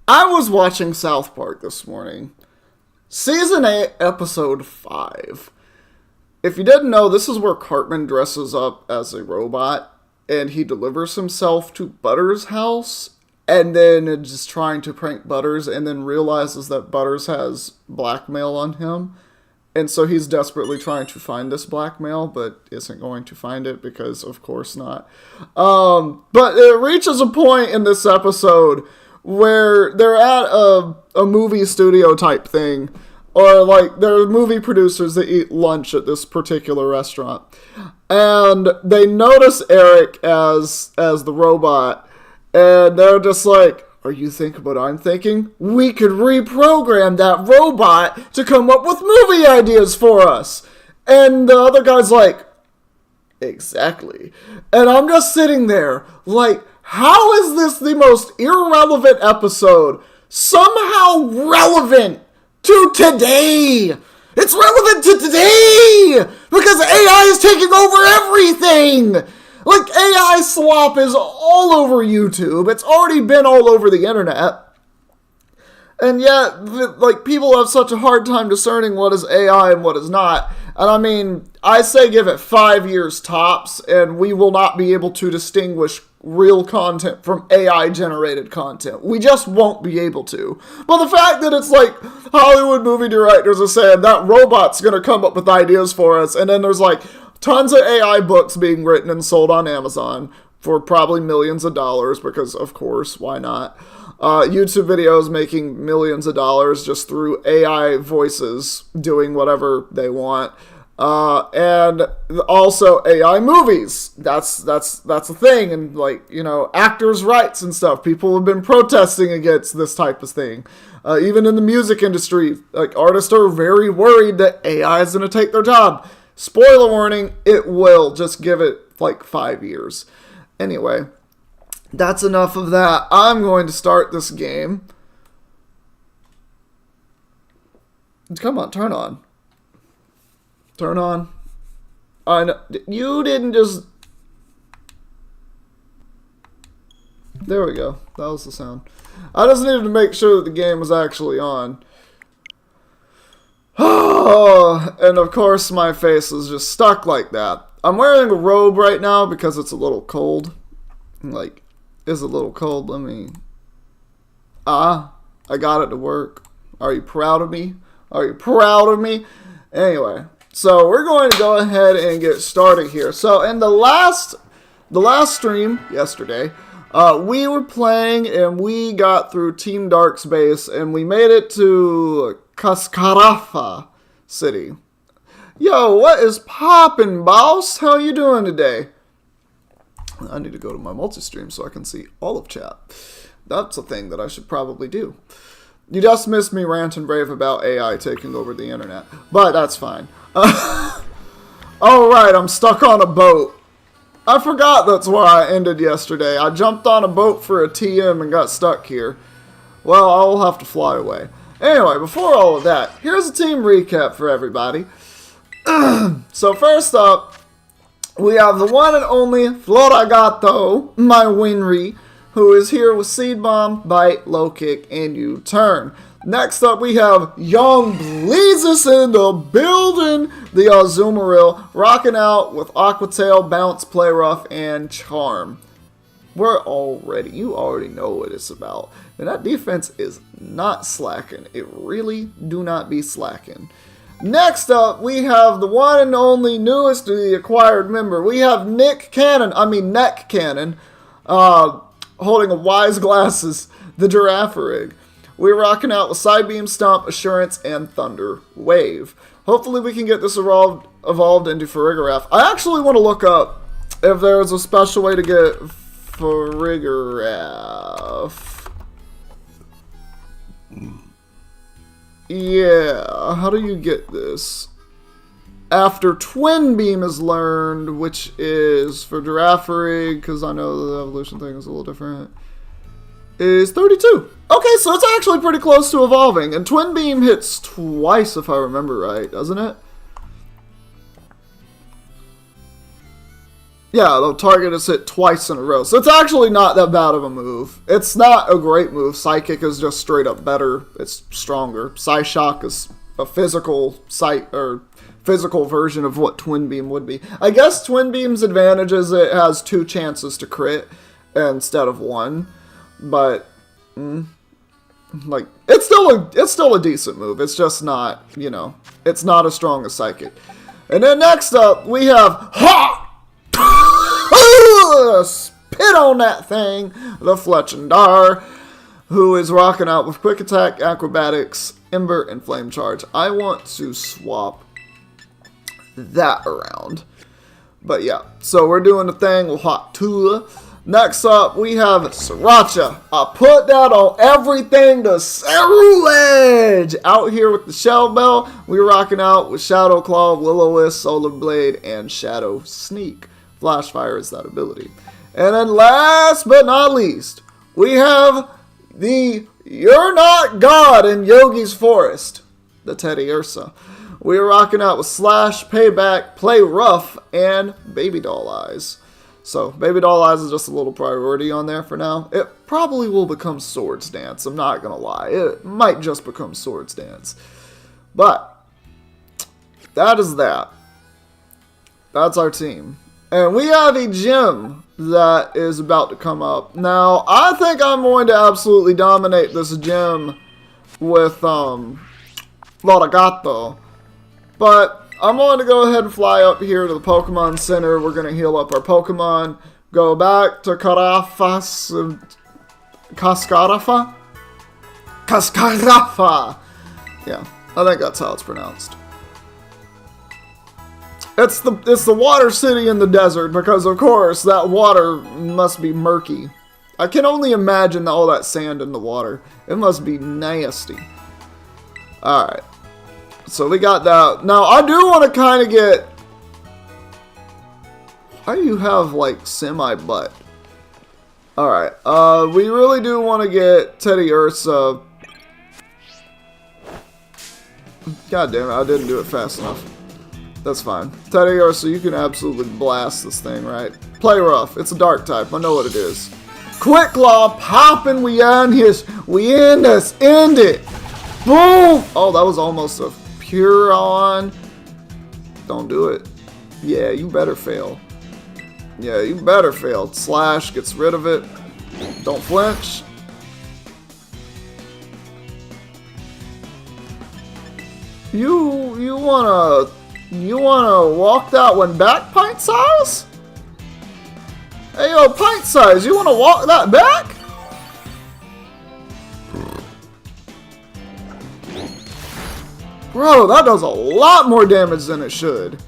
I was watching South Park this morning. Season 8, Episode 5. If you didn't know, this is where Cartman dresses up as a robot and he delivers himself to Butters' house and then is trying to prank Butters and then realizes that Butters has blackmail on him. And so he's desperately trying to find this blackmail, but isn't going to find it because, of course, not. But it reaches a point in this episode where they're at a movie studio type thing, or like they're movie producers that eat lunch at this particular restaurant, and they notice Eric as the robot, and they're just like, "Are you thinking what I'm thinking? We could reprogram that robot to come up with movie ideas for us." And the other guy's like, "Exactly." And I'm just sitting there like, how is this the most irrelevant episode somehow relevant to today? It's relevant to today because AI is taking over everything. Like, AI slop is all over YouTube. It's already been all over the internet. And yet, like, people have such a hard time discerning what is AI and what is not. And I mean, I say give it 5 years tops, and we will not be able to distinguish real content from AI-generated content. We just won't be able to. But the fact that it's like Hollywood movie directors are saying that robot's going to come up with ideas for us, and then there's like tons of AI books being written and sold on Amazon for probably millions of dollars, because of course, why not? YouTube videos making millions of dollars just through AI voices doing whatever they want. And also AI movies. That's a thing. And like, you know, actors' rights and stuff. People have been protesting against this type of thing. Even in the music industry, like, artists are very worried that AI is going to take their job. Spoiler warning, it will. Just give it like 5 years. Anyway, that's enough of that. I'm going to start this game. Come on, turn on. Turn on. I know. You didn't just... There we go. That was the sound. I just needed to make sure that the game was actually on. And of course my face is just stuck like that. I'm wearing a robe right now because it's a little cold. Like, it's a little cold. Let me... I got it to work. Are you proud of me? Are you proud of me? Anyway, so we're going to go ahead and get started here. So in the last stream yesterday, we were playing and we got through Team Dark's base and we made it to Cascarafa City. Yo, what is poppin', boss? How you doing today? I need to go to my multi-stream so I can see all of chat. That's a thing that I should probably do. You just missed me rant and rave about AI taking over the internet, but that's fine. Alright, I'm stuck on a boat. I forgot that's where I ended yesterday. I jumped on a boat for a TM and got stuck here. Well, I'll have to fly away. Anyway, before all of that, here's a team recap for everybody. So first up, we have the one and only Floragato, my Winry, who is here with Seed Bomb, Bite, Low Kick, and U-Turn. Next up, we have Young Bleezus in the building, the Azumarill, rocking out with Aqua Tail, Bounce, Play Rough, and Charm. You already know what it's about. And that defense is not slacking. It really do not be slacking. Next up, we have the one and only newest to the acquired member. We have Neck Cannon, holding a Wise Glasses, the Girafarig. We're rocking out with Side Beam, Stomp, Assurance, and Thunder Wave. Hopefully we can get this evolved into Farigiraf. I actually want to look up if there's a special way to get Farigiraf. Yeah, how do you get this? After Twin Beam is learned, which is for Girafarig, because I know the evolution thing is a little different, is 32. Okay, so it's actually pretty close to evolving. And Twin Beam hits twice, if I remember right, doesn't it? Yeah, the target is hit twice in a row. So it's actually not that bad of a move. It's not a great move. Psychic is just straight up better. It's stronger. Psyshock is a physical physical version of what Twin Beam would be. I guess Twin Beam's advantage is it has 2 chances to crit instead of 1. But like it's still a decent move. It's just not, you know, it's not as strong as Psychic. And then next up we have spit on that thing, the Fletchendar, who is rocking out with Quick Attack, Acrobatics, Ember, and Flame Charge. I want to swap that around. But yeah, so we're doing the thing with Hot Tula. Next up, we have Sriracha. I put that on everything to Ceruledge. Out here with the Shell Bell, we're rocking out with Shadow Claw, Will-O-Wisp, Solar Blade, and Shadow Sneak. Flash Fire is that ability. And then last but not least, we have the You're Not God in Yogi's Forest, the Teddy Ursa. We're rocking out with Slash, Payback, Play Rough, and Baby Doll Eyes. So, Baby Doll Eyes is just a little priority on there for now. It probably will become Swords Dance, I'm not gonna lie. It might just become Swords Dance. But, that is that. That's our team. And we have a gym that is about to come up. Now, I think I'm going to absolutely dominate this gym with Lotagato. But I'm going to go ahead and fly up here to the Pokemon Center. We're going to heal up our Pokemon. Go back to Cascarafa? Cascarafa! Yeah, I think that's how it's pronounced. It's the water city in the desert because, of course, that water must be murky. I can only imagine all that sand in the water. It must be nasty. Alright. So we got that. Now, I do want to kind of get... Why do you have, like, semi-butt? Alright. We really do want to get Teddy Ursa. God damn it, I didn't do it fast enough. That's fine. Teddy Ursa, you can absolutely blast this thing, right? Play Rough. It's a dark type. I know what it is. Quick Claw popping. We end this. End it. Boom. Oh, that was almost a pure on. Don't do it. Yeah, you better fail. Yeah, you better fail. Slash gets rid of it. Don't flinch. You wanna walk that one back, Pint Size? Hey yo, Pint Size, you wanna walk that back? Bro, that does a lot more damage than it should.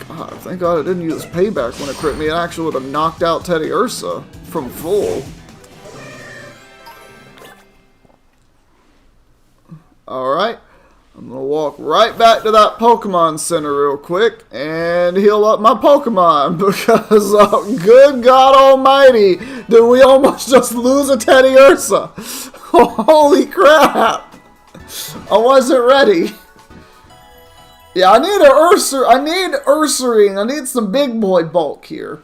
God, thank God I didn't use Payback when it crit me. It actually would have knocked out Teddy Ursa from full. Alright, I'm going to walk right back to that Pokemon Center real quick and heal up my Pokemon because, good God Almighty, did we almost just lose a Teddy Ursa? Holy crap! I wasn't ready. Yeah, I need Ursaring. I need some big boy bulk here.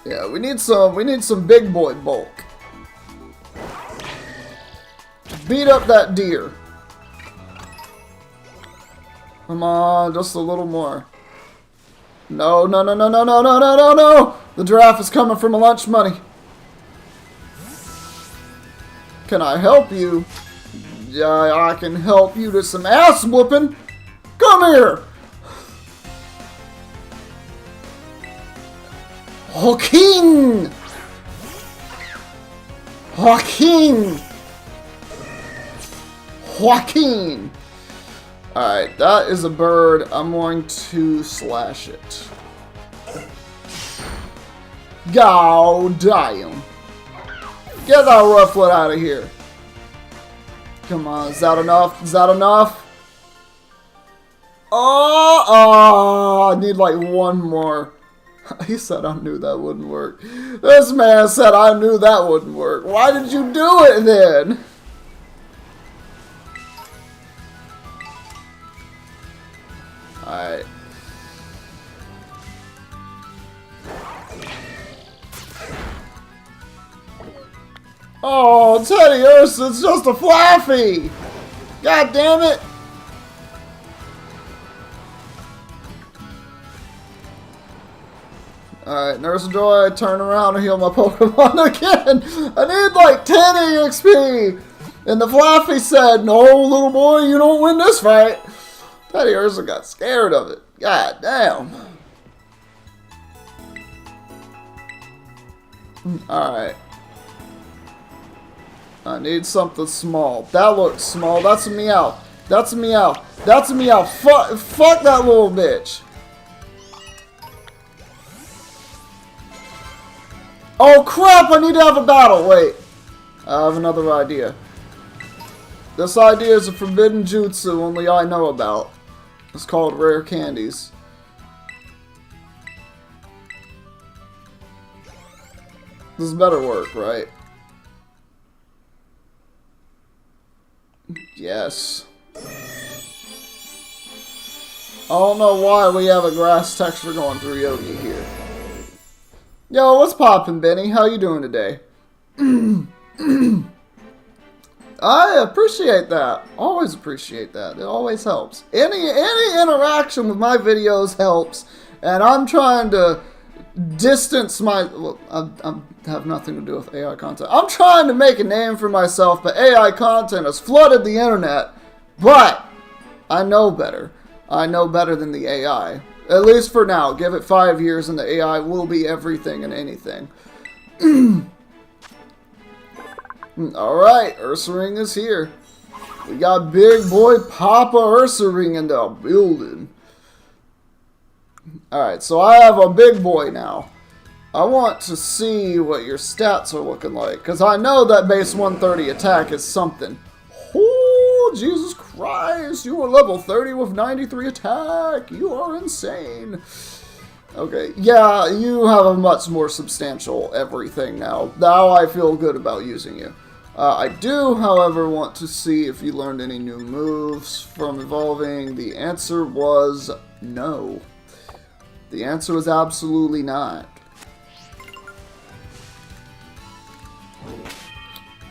Yeah, we need some big boy bulk. Beat up that deer. Come on, just a little more. No, no, no, no, no, no, no, no, no, no! The giraffe is coming for my lunch money. Can I help you? Yeah, I can help you to some ass whooping. Come here! Joaquin! Joaquin! Joaquin! Alright, that is a bird. I'm going to slash it. God damn. Get that Rufflet out of here. Come on, is that enough? Is that enough? Oh, I need like one more. He said I knew that wouldn't work. This man said I knew that wouldn't work. Why did you do it then? Oh, Teddy Ursa, it's just a Flaffy! God damn it! Alright, Nurse Joy, turn around and heal my Pokemon again! I need like 10 EXP! And the Flaffy said, no, little boy, you don't win this fight! Teddy Ursa got scared of it. God damn. Alright. I need something small. That looks small. That's a Meow. That's a Meow. That's a Meow. Fuck that little bitch. Oh crap, I need to have a battle. Wait. I have another idea. This idea is a forbidden jutsu only I know about. It's called Rare Candies. This better work, right? Yes. I don't know why we have a grass texture going through Yogi here. Yo, what's poppin', Benny? How you doing today? I appreciate that. Always appreciate that. It always helps. Any interaction with my videos helps, and I'm trying to distance my... Well, I have nothing to do with AI content. I'm trying to make a name for myself, but AI content has flooded the internet. But I know better. I know better than the AI. At least for now. Give it 5 years and the AI will be everything and anything. Alright, Ursaring is here. We got big boy Papa Ursaring in the building. Alright, so I have a big boy now. I want to see what your stats are looking like, because I know that base 130 attack is something. Oh, Jesus Christ, you are level 30 with 93 attack. You are insane. Okay, yeah, you have a much more substantial everything now. Now I feel good about using you. I do, however, want to see if you learned any new moves from evolving. The answer was no. The answer was absolutely not.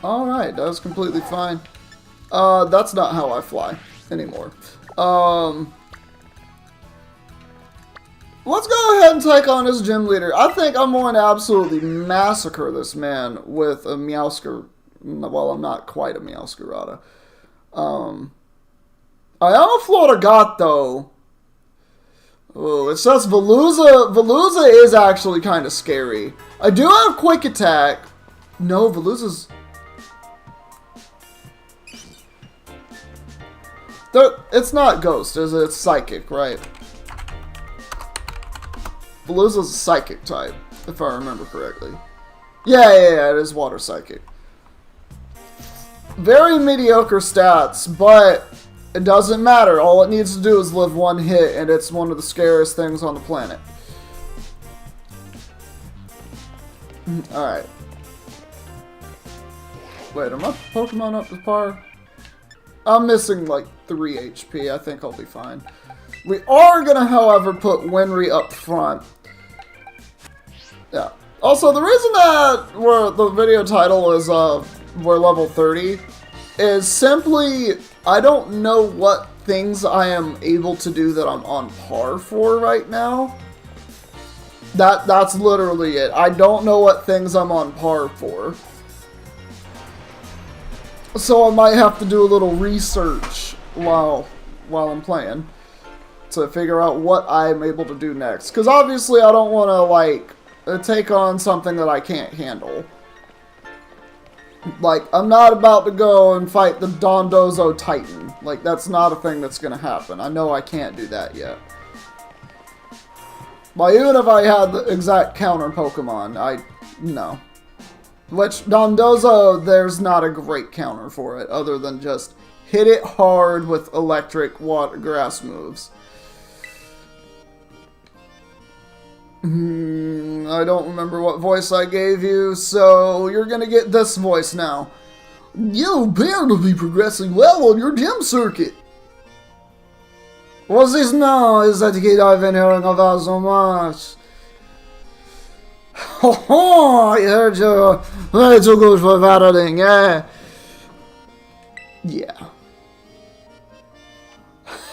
Alright, that was completely fine. That's not how I fly anymore. Let's go ahead and take on this gym leader. I think I'm going to absolutely massacre this man with a Meowscar. Well, I'm not quite a Meowscarada. I am a Florida though. Oh, it says Veluza. Veluza is actually kind of scary. I do have quick attack. No, Veluza's... It's not ghost, is it? It's psychic, right? Veluza's a psychic type, if I remember correctly. Yeah, it is water psychic. Very mediocre stats, but it doesn't matter. All it needs to do is live one hit, and it's one of the scariest things on the planet. Alright. Wait, are my Pokemon up to par? I'm missing like 3 HP. I think I'll be fine. We are going to, however, put Winry up front. Yeah. Also, the reason that the video title is we're level 30 is simply I don't know what things I am able to do that I'm on par for right now. That's literally it. I don't know what things I'm on par for. So I might have to do a little research while I'm playing to figure out what I'm able to do next. Because obviously I don't want to, like, take on something that I can't handle. Like, I'm not about to go and fight the Dondozo Titan. Like, that's not a thing that's going to happen. I know I can't do that yet. But even if I had the exact counter Pokemon, no. Which, Dondozo, there's not a great counter for it, other than just hit it hard with electric water grass moves. I don't remember what voice I gave you, so you're gonna get this voice now. You appear to be progressing well on your gym circuit. What's this now? Is that kid I've been hearing about so much? Oh, I heard you're way too good for battling, yeah. Yeah.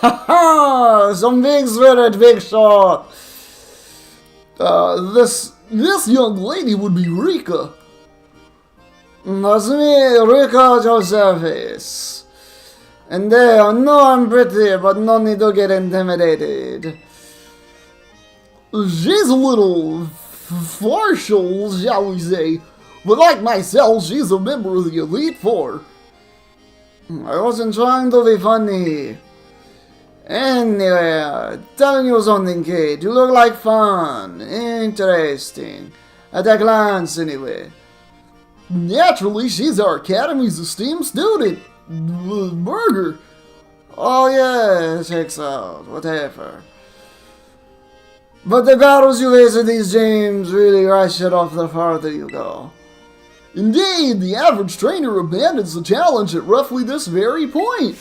Ha! Some big spirit, big shot. This young lady would be Rika. That's me, Rika Josephis. And they know I'm pretty, but no need to get intimidated. She's a little partial, shall we say. But like myself, she's a member of the Elite Four. I wasn't trying to be funny. Anyway, telling you something, kid. You look like fun. Interesting. At a glance, anyway. Naturally, she's our Academy's esteemed student. Burger. Oh yeah, checks out. Whatever. But the battles you face in these games really rush it off the farther you go. Indeed, the average trainer abandons the challenge at roughly this very point.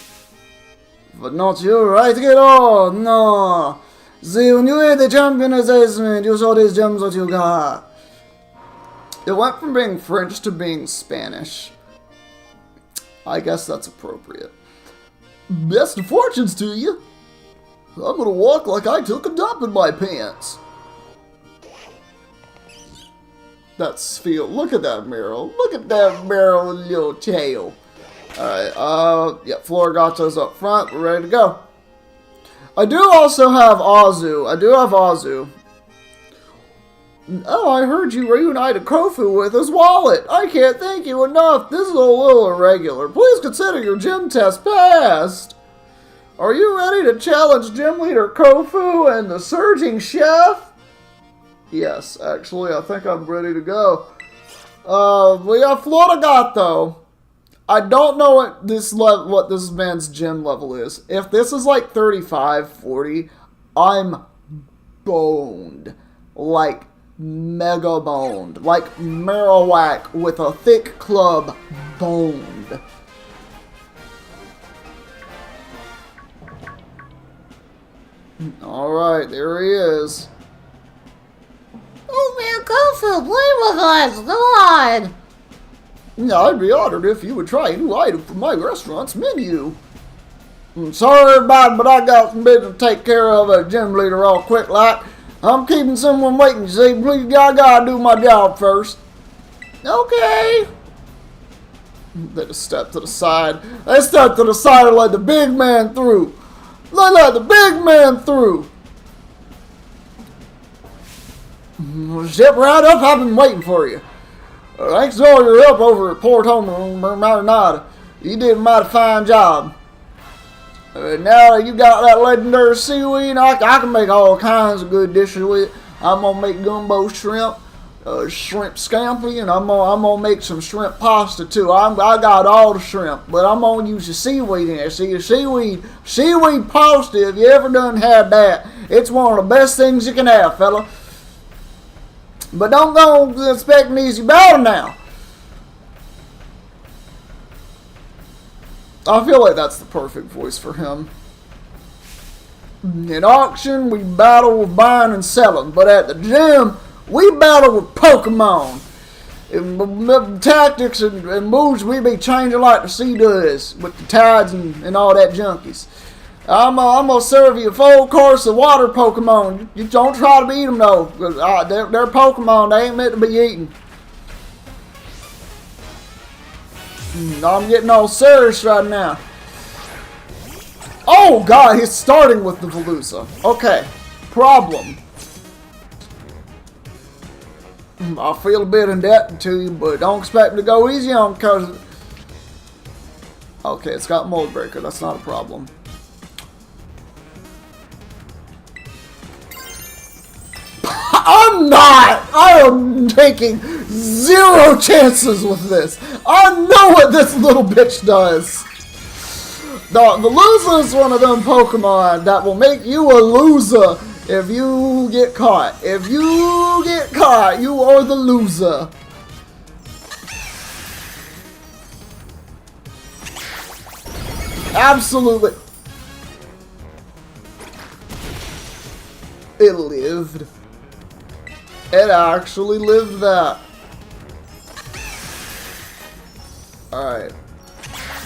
But not you, right, kiddo? No. See, when you hit the champion assessment, you show these gems what you got. It went from being French to being Spanish. I guess that's appropriate. Best of fortunes to you. I'm gonna walk like I took a dump in my pants. That's feel. Look at that Meryl. Look at that Meryl with a little tail. Alright, yeah, floor gachas up front. We're ready to go. I do also have Azu. Oh, I heard you reunited Kofu with his wallet. I can't thank you enough. This is a little irregular. Please consider your gym test passed. Are you ready to challenge Gym Leader Kofu and the Surging Chef? Yes, actually, I think I'm ready to go. We have Florigato. I don't know what this man's gym level is. If this is like 35, 40, I'm boned. Like, mega boned. Like Marowak with a thick club boned. Alright, there he is. Oh man, Kofu, play with us, come on! Yeah, I'd be honored if you would try a new item from my restaurant's menu. Sorry everybody, but I got some business to take care of as gym leader all quick like. I'm keeping someone waiting, see? Please, I gotta do my job first. Okay. They just stepped to the side. They stepped to the side and let the big man through. Let the big man through. Step right up, I've been waiting for you. Thanks to all your help over at Port Marinada. You did a mighty fine job. Now that you got that legendary seaweed, I can make all kinds of good dishes with it. I'm gonna make gumbo shrimp, shrimp scampi, and I'm gonna make some shrimp pasta too. I got all the shrimp, but I'm gonna use the seaweed in there. See, the seaweed pasta. If you ever done had that, it's one of the best things you can have, fella. But don't go expecting an easy battle now. I feel like that's the perfect voice for him. In auction, we battle with buying and selling, but at the gym, we battle with Pokemon. And tactics and moves we be changing like the sea does with the tides and all that junkies. I'm gonna serve you a full course of water Pokemon. You don't try to beat them though, because they're Pokemon. They ain't meant to be eaten. I'm getting all serious right now. Oh god, he's starting with the Veluza. Okay, problem. I feel a bit indebted to you, but don't expect me to go easy on because... Okay, it's got Mold Breaker. That's not a problem. I'm not! I am taking 0 chances with this. I know what this little bitch does. The Veluza is one of them Pokemon that will make you a loser if you get caught. If you get caught, you are the loser. Absolutely. It lived. It actually lived that. Alright.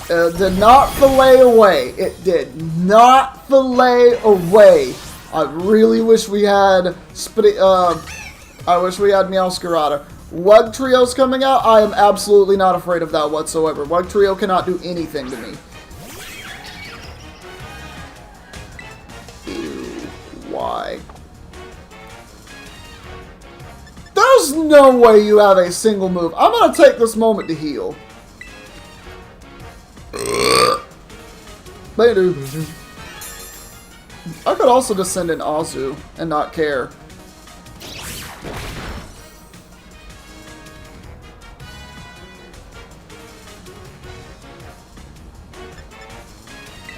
It did not fillet away. It did not fillet away. I really wish we had I wish we had Meowscarada. Wug Trio's coming out. I am absolutely not afraid of that whatsoever. Wug Trio cannot do anything to me. Ew. Why? There's no way you have a single move. I'm going to take this moment to heal. I could also just send in Azu and not care.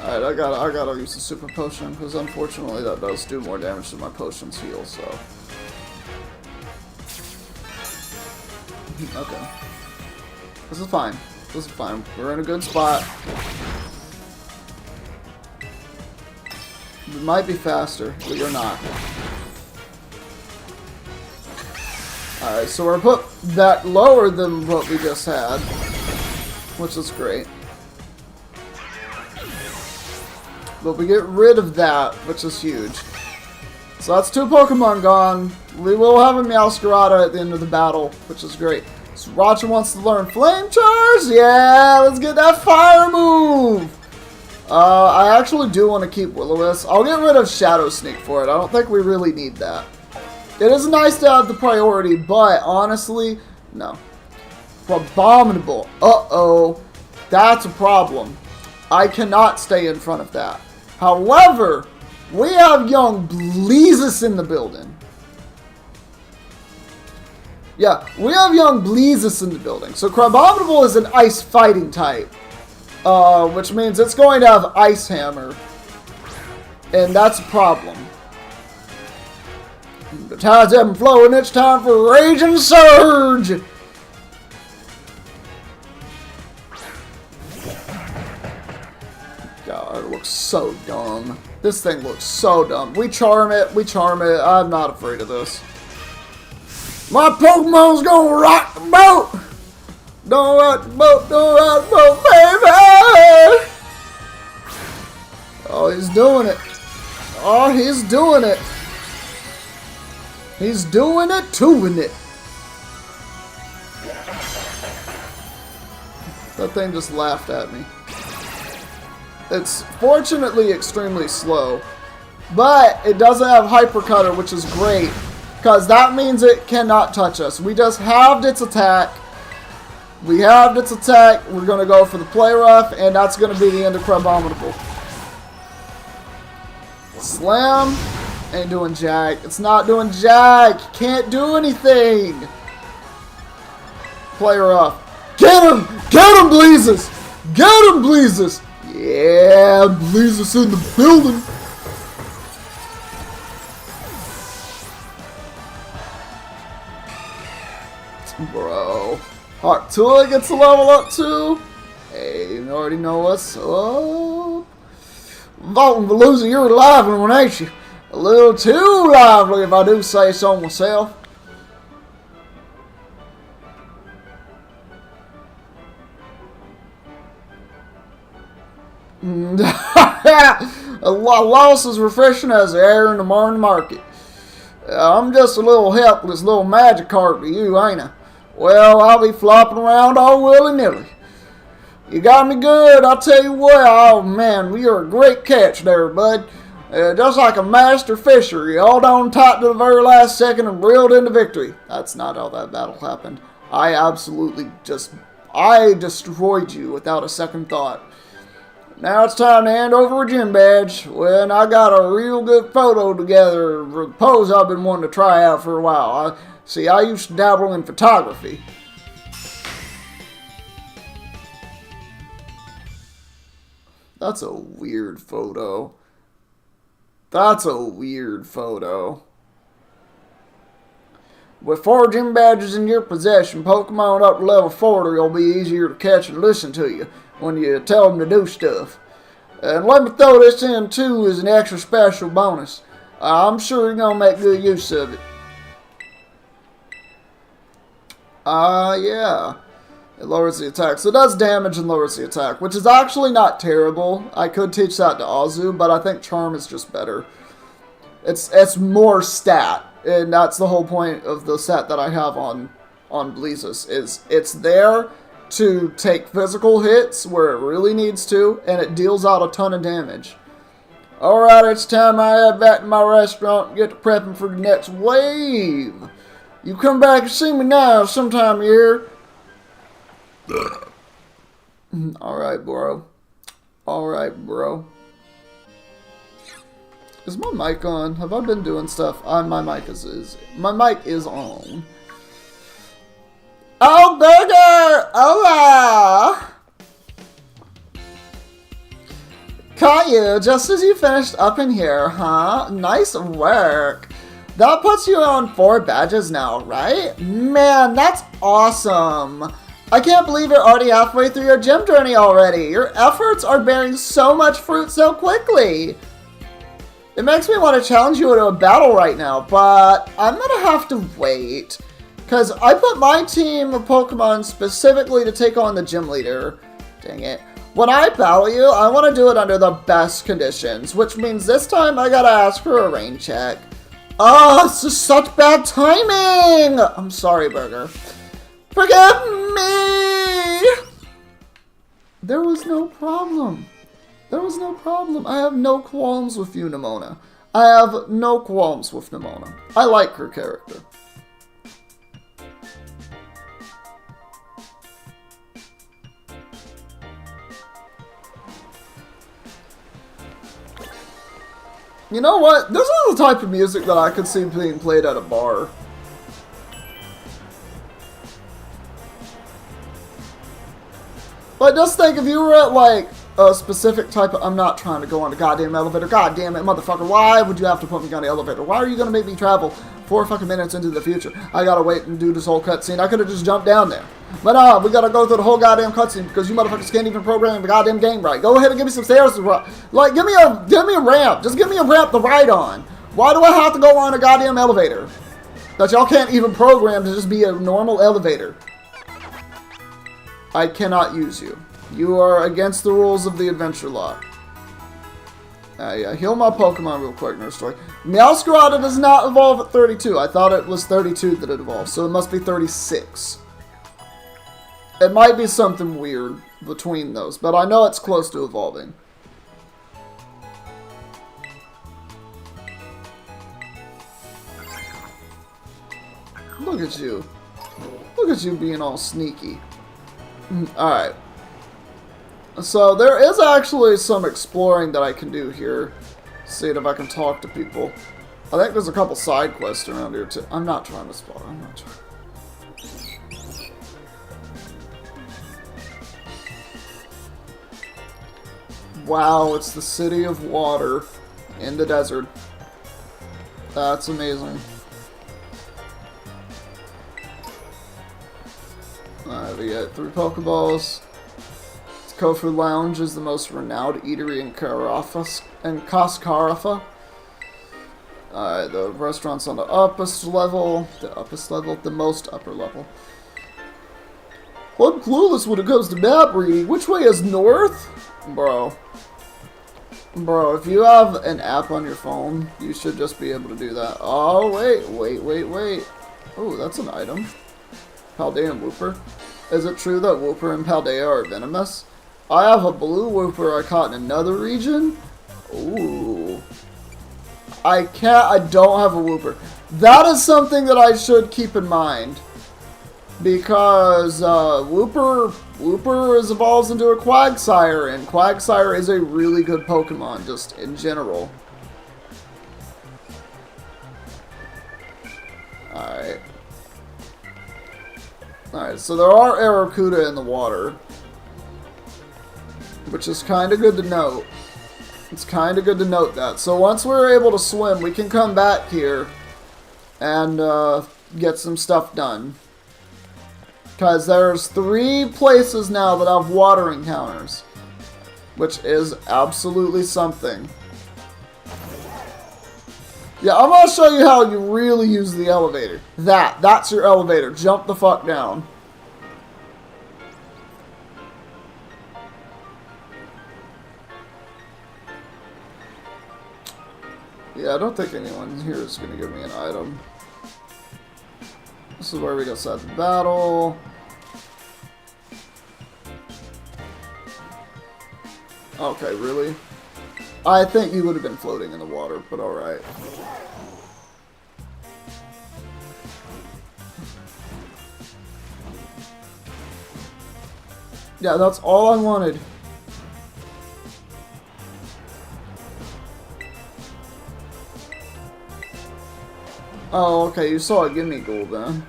Alright, I gotta use the super potion, because unfortunately that does do more damage than my potions heal, so. Okay. This is fine. This is fine. We're in a good spot. We might be faster, but you're not. Alright, so we're put that lower than what we just had, which is great. But we get rid of that, which is huge. So that's 2 Pokemon gone. We will have a Meowscarada at the end of the battle, which is great. So Roger wants to learn Flame Charge. Yeah, let's get that fire move. I actually do want to keep Will-O-Wisp. I'll get rid of Shadow Sneak for it. I don't think we really need that. It is nice to have the priority, but honestly, no. Abominable. Uh-oh. That's a problem. I cannot stay in front of that. However, we have young Bleezus in the building. Yeah, we have young Bleezus in the building. So Crabominable is an ice fighting type. Which means it's going to have Ice Hammer. And that's a problem. The tides ebb and flow, and it's time for Raging Surge! God, it looks so dumb. This thing looks so dumb. We charm it, we charm it. I'm not afraid of this. My Pokemon's gonna rock the boat! Don't rock the boat, don't rock the boat, baby! Oh, he's doing it. Oh, he's doing it. He's doing it, doing it. That thing just laughed at me. It's fortunately extremely slow, but it doesn't have Hyper Cutter, which is great, because that means it cannot touch us. We just halved its attack. We halved its attack. We're going to go for the Play Rough, and that's going to be the end of Crabominable. Slam. Ain't doing jack. It's not doing jack. Can't do anything. Play Rough. Get him! Get him, Bleezus! Get him, Bleezus! Yeah, Bleezus in the building. Bro. Heartula gets a level up too. Hey, you already know what's up. Voting for losing, you're a lively one, ain't you? A little too lively, if I do say so myself. A loss as refreshing as the air in the morning market. I'm just a little helpless little Magikarp to you, ain't I? Well, I'll be flopping around all willy-nilly. You got me good, I'll tell you what. Oh, man, you're a great catch there, bud. Just like a master fisher. You held on tight to the very last second and reeled into victory. That's not how that battle happened. I destroyed you without a second thought. Now it's time to hand over a gym badge. Well, I got a real good photo together for the pose I've been wanting to try out for a while. I used to dabble in photography. That's a weird photo. That's a weird photo. With 4 gym badges in your possession, Pokemon up to level 40 will be easier to catch and listen to you when you tell them to do stuff. And let me throw this in too as an extra special bonus. I'm sure you're going to make good use of it. Yeah. It lowers the attack. So it does damage and lowers the attack, which is actually not terrible. I could teach that to Azu, but I think Charm is just better. It's more stat, and that's the whole point of the set that I have on Bleezus, is it's there to take physical hits where it really needs to, and it deals out a ton of damage. Alright, it's time I head back to my restaurant and get to prepping for the next wave. You come back and see me now sometime here. Alright, bro. Alright, bro. Is my mic on? Have I been doing stuff? My mic is on. Oh, burger! Hola! Caught you just as you finished up in here, huh? Nice work. That puts you on 4 badges now, right? Man, that's awesome. I can't believe you're already halfway through your gym journey already. Your efforts are bearing so much fruit so quickly. It makes me want to challenge you into a battle right now, but I'm gonna have to wait. Because I put my team of Pokemon specifically to take on the gym leader. Dang it. When I battle you, I want to do it under the best conditions, which means this time I gotta ask for a rain check. Oh, this is such bad timing! I'm sorry, Burger. Forgive me! There was no problem. There was no problem. I have no qualms with you, Nimona. I have no qualms with Nimona. I like her character. You know what? This is the type of music that I could see being played at a bar. But just think, if you were at, like, a specific type of... I'm not trying to go on the goddamn elevator. God damn it, motherfucker. Why would you have to put me on the elevator? Why are you going to make me travel 4 fucking minutes into the future? I gotta wait and do this whole cutscene. I could have just jumped down there. But nah, we gotta go through the whole goddamn cutscene because you motherfuckers can't even program the goddamn game right. Go ahead and give me some stairs to ride. Like, give me a ramp. Just give me a ramp to ride on. Why do I have to go on a goddamn elevator that y'all can't even program to just be a normal elevator? I cannot use you. You are against the rules of the adventure lock. Yeah, heal my Pokemon real quick, Nurse Joy. Meowscarada does not evolve at 32. I thought it was 32 that it evolved, so it must be 36. It might be something weird between those, but I know it's close to evolving. Look at you. Look at you being all sneaky. Alright. So there is actually some exploring that I can do here. See if I can talk to people. I think there's a couple side quests around here too. I'm not trying to spot. I'm not trying. Wow, it's the city of water in the desert. That's amazing. Alright, we got 3 Pokeballs. Kofu Lounge is the most renowned eatery in Cascarafa. Alright, the restaurant's on the uppest level. The most upper level. I'm clueless when it comes to map reading. Which way is north? Bro, if you have an app on your phone, you should just be able to do that. Oh, wait. Oh, that's an item. Paldea and Wooper. Is it true that Wooper and Paldea are venomous? I have a blue Wooper I caught in another region. Ooh. I don't have a Wooper. That is something that I should keep in mind. Because Wooper evolves into a Quagsire, and Quagsire is a really good Pokemon, just in general. Alright. Alright, so there are Arrokuda in the water. Which is kind of good to note. It's kind of good to note that. So once we're able to swim, we can come back here and get some stuff done. Because there's 3 places now that have water encounters. Which is absolutely something. Yeah, I'm gonna show you how you really use the elevator. That's your elevator. Jump the fuck down. Yeah, I don't think anyone here is gonna give me an item. This is where we decide the battle. Okay, really? I think you would have been floating in the water, but alright. Yeah, that's all I wanted. Oh, okay, you saw it give me gold then.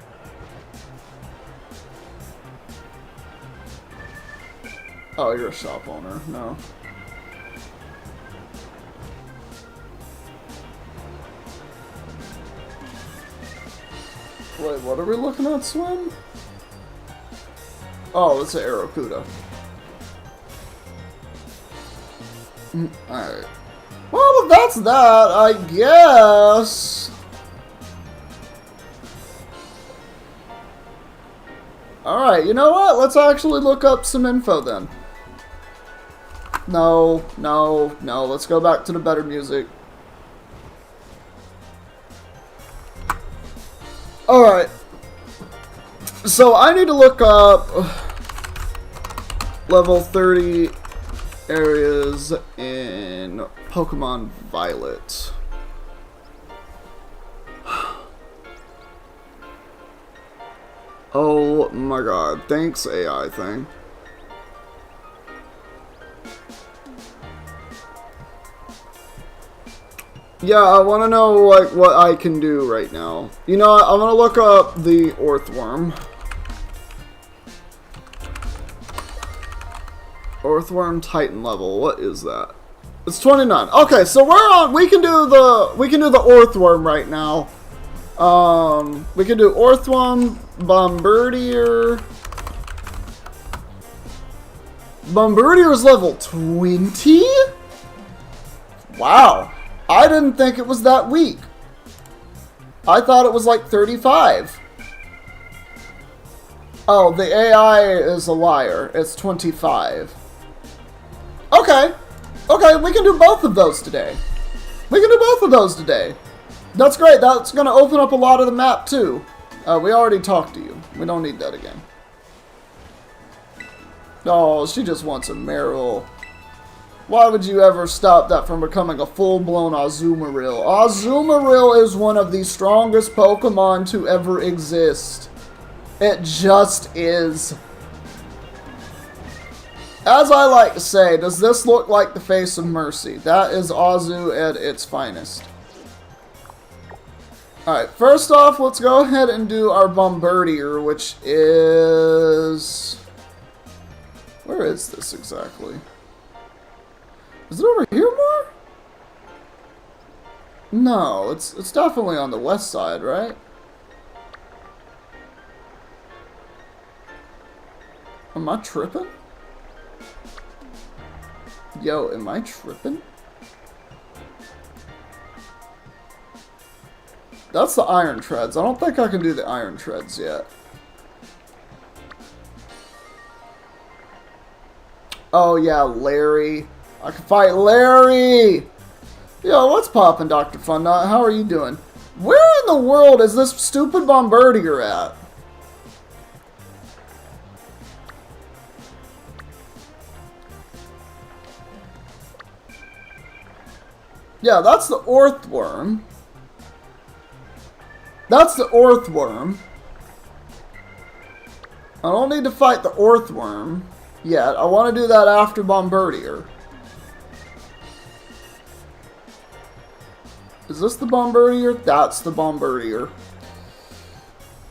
Oh, you're a shop owner. No. Wait, what are we looking at, Swim? Oh, it's an Aracuda. Alright. Well, that's that, I guess. Alright, you know what? Let's actually look up some info then. No, no, no. Let's go back to the better music. Alright. So I need to look up level 30 areas in Pokemon Violet. Oh my god. Thanks, AI thing. Yeah, I want to know like what I can do right now. You know what? I'm gonna look up the Earthworm. Earthworm Titan level. What is that? It's 29. Okay, so we're on. We can do the Earthworm right now. We can do Earthworm, Bombardier. Bombardier's level 20? Wow. I didn't think it was that weak. I thought it was like 35. Oh, the AI is a liar. It's 25. Okay. Okay, we can do both of those today. We can do both of those today. That's great. That's going to open up a lot of the map, too. We already talked to you. We don't need that again. Oh, she just wants a Meryl. Why would you ever stop that from becoming a full-blown Azumarill? Azumarill is one of the strongest Pokemon to ever exist. It just is. As I like to say, does this look like the face of mercy? That is Azu at its finest. Alright, first off, let's go ahead and do our Bombardier, which is... Where is this exactly? Is it over here more? No, it's definitely on the west side, right? Am I tripping? Yo, am I tripping? That's the Iron Treads. I don't think I can do the Iron Treads yet. Oh yeah, Larry. I can fight Larry! Yo, what's poppin', Dr. Funnut? How are you doing? Where in the world is this stupid Bombardier at? Yeah, that's the Earthworm. That's the Earthworm. I don't need to fight the Earthworm yet. I want to do that after Bombardier. Is this the Bombardier? That's the Bombardier.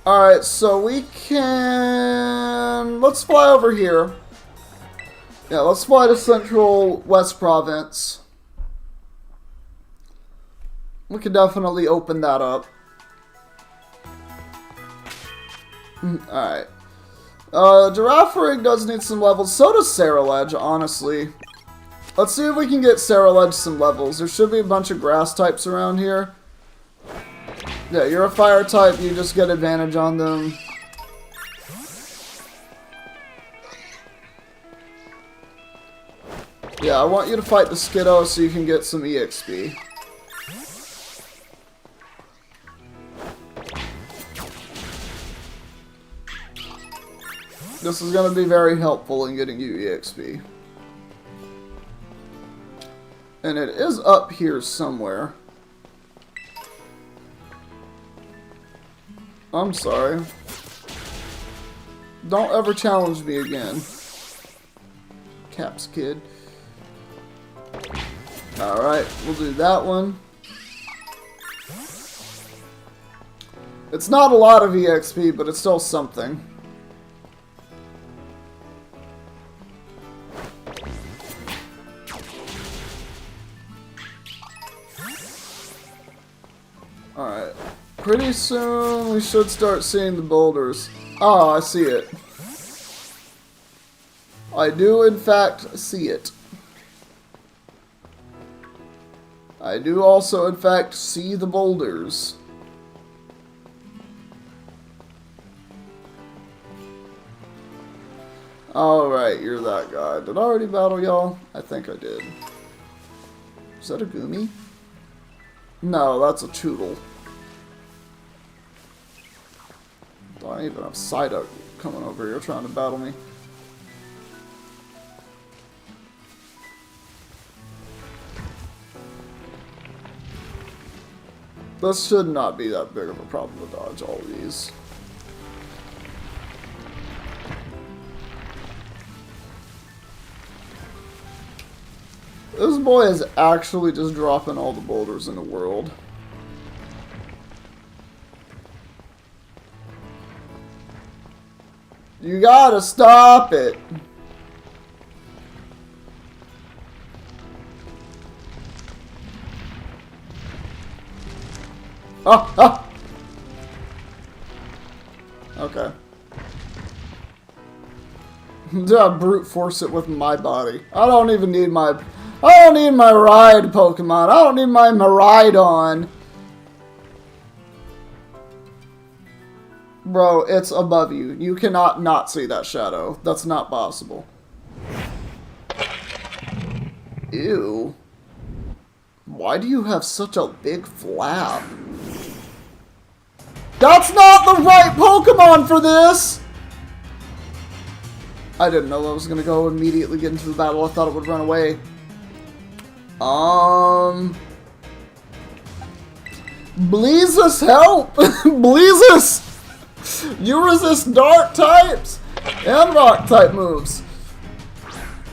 Alright, so we can... Let's fly over here. Yeah, let's fly to Central West Province. We can definitely open that up. Alright. Girafarig does need some levels. So does Ceruledge, honestly. Let's see if we can get Ceruledge some levels. There should be a bunch of grass types around here. Yeah, you're a fire type, you just get advantage on them. Yeah, I want you to fight the Skiddo so you can get some EXP. This is going to be very helpful in getting you EXP. And it is up here somewhere. I'm sorry. Don't ever challenge me again. Caps kid. Alright, we'll do that one. It's not a lot of EXP, but it's still something. Alright. Pretty soon we should start seeing the boulders. Oh, I see it. I do in fact see it. I do also in fact see the boulders. Alright, you're that guy. Did I already battle y'all? I think I did. Is that a Goomy? No, that's a Tootle. Don't even have Psyduck coming over here trying to battle me. This should not be that big of a problem to dodge all of these. This boy is actually just dropping all the boulders in the world. You gotta stop it! Ah! Ah! Okay. Just brute force it with my body. I don't need my ride Pokemon. I don't need my Miraidon. Bro, it's above you. You cannot not see that shadow. That's not possible. Ew. Why do you have such a big flap? That's not the right Pokemon for this! I didn't know I was gonna go immediately get into the battle. I thought it would run away. Bleezus, help! Bleezus! You resist dark types and rock type moves.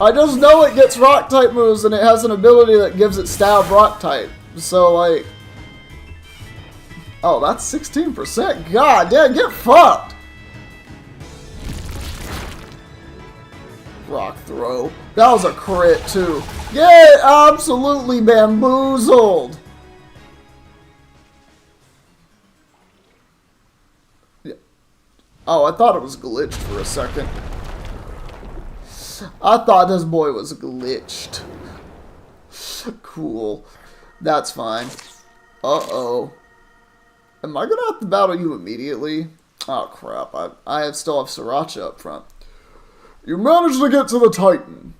I just know it gets rock type moves and it has an ability that gives it stab rock type. So like, oh, that's 16%. God damn, get fucked. Rock throw. That was a crit too. Get absolutely bamboozled. Oh, I thought it was glitched for a second. I thought this boy was glitched. Cool. That's fine. Uh-oh. Am I gonna have to battle you immediately? Oh, crap. I still have Sriracha up front. You managed to get to the Titan.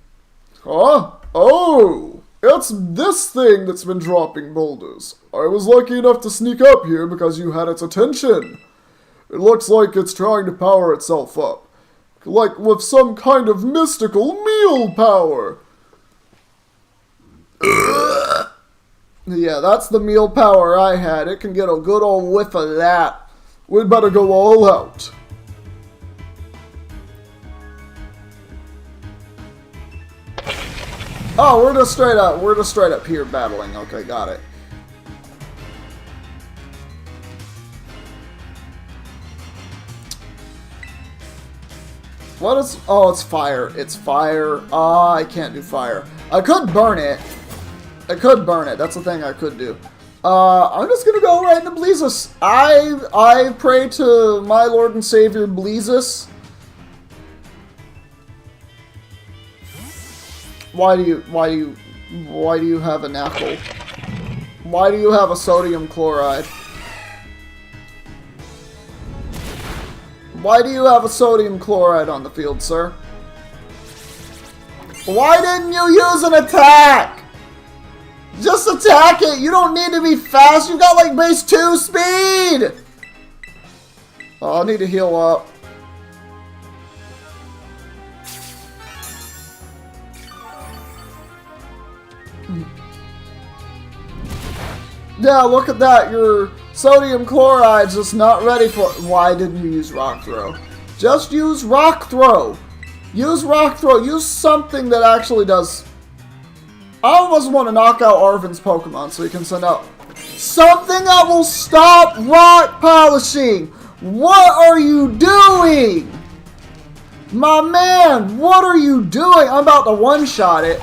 Huh? Oh! It's this thing that's been dropping boulders. I was lucky enough to sneak up here because you had its attention. It looks like it's trying to power itself up. Like with some kind of mystical meal power. Yeah, that's the meal power I had. It can get a good old whiff of that. We'd better go all out. Oh, we're just straight up here battling. Okay, got it. What is... Oh, it's fire. It's fire. Ah, I can't do fire. I could burn it. That's the thing I could do. I'm just gonna go right into Bleezus. I pray to my Lord and Savior Bleezus. Why do you have a Knuckle? Why do you have a sodium chloride? Why do you have a sodium chloride on the field, sir? Why didn't you use an attack? Just attack it. You don't need to be fast. You got like base 2 speed. Oh, I need to heal up. Yeah, look at that. Your sodium chloride's just not ready for... Why didn't you use rock throw? Just use rock throw. Use rock throw. Use something that actually does... I almost want to knock out Arven's Pokemon so he can send out something that will stop rock polishing. What are you doing? My man, what are you doing? I'm about to one-shot it.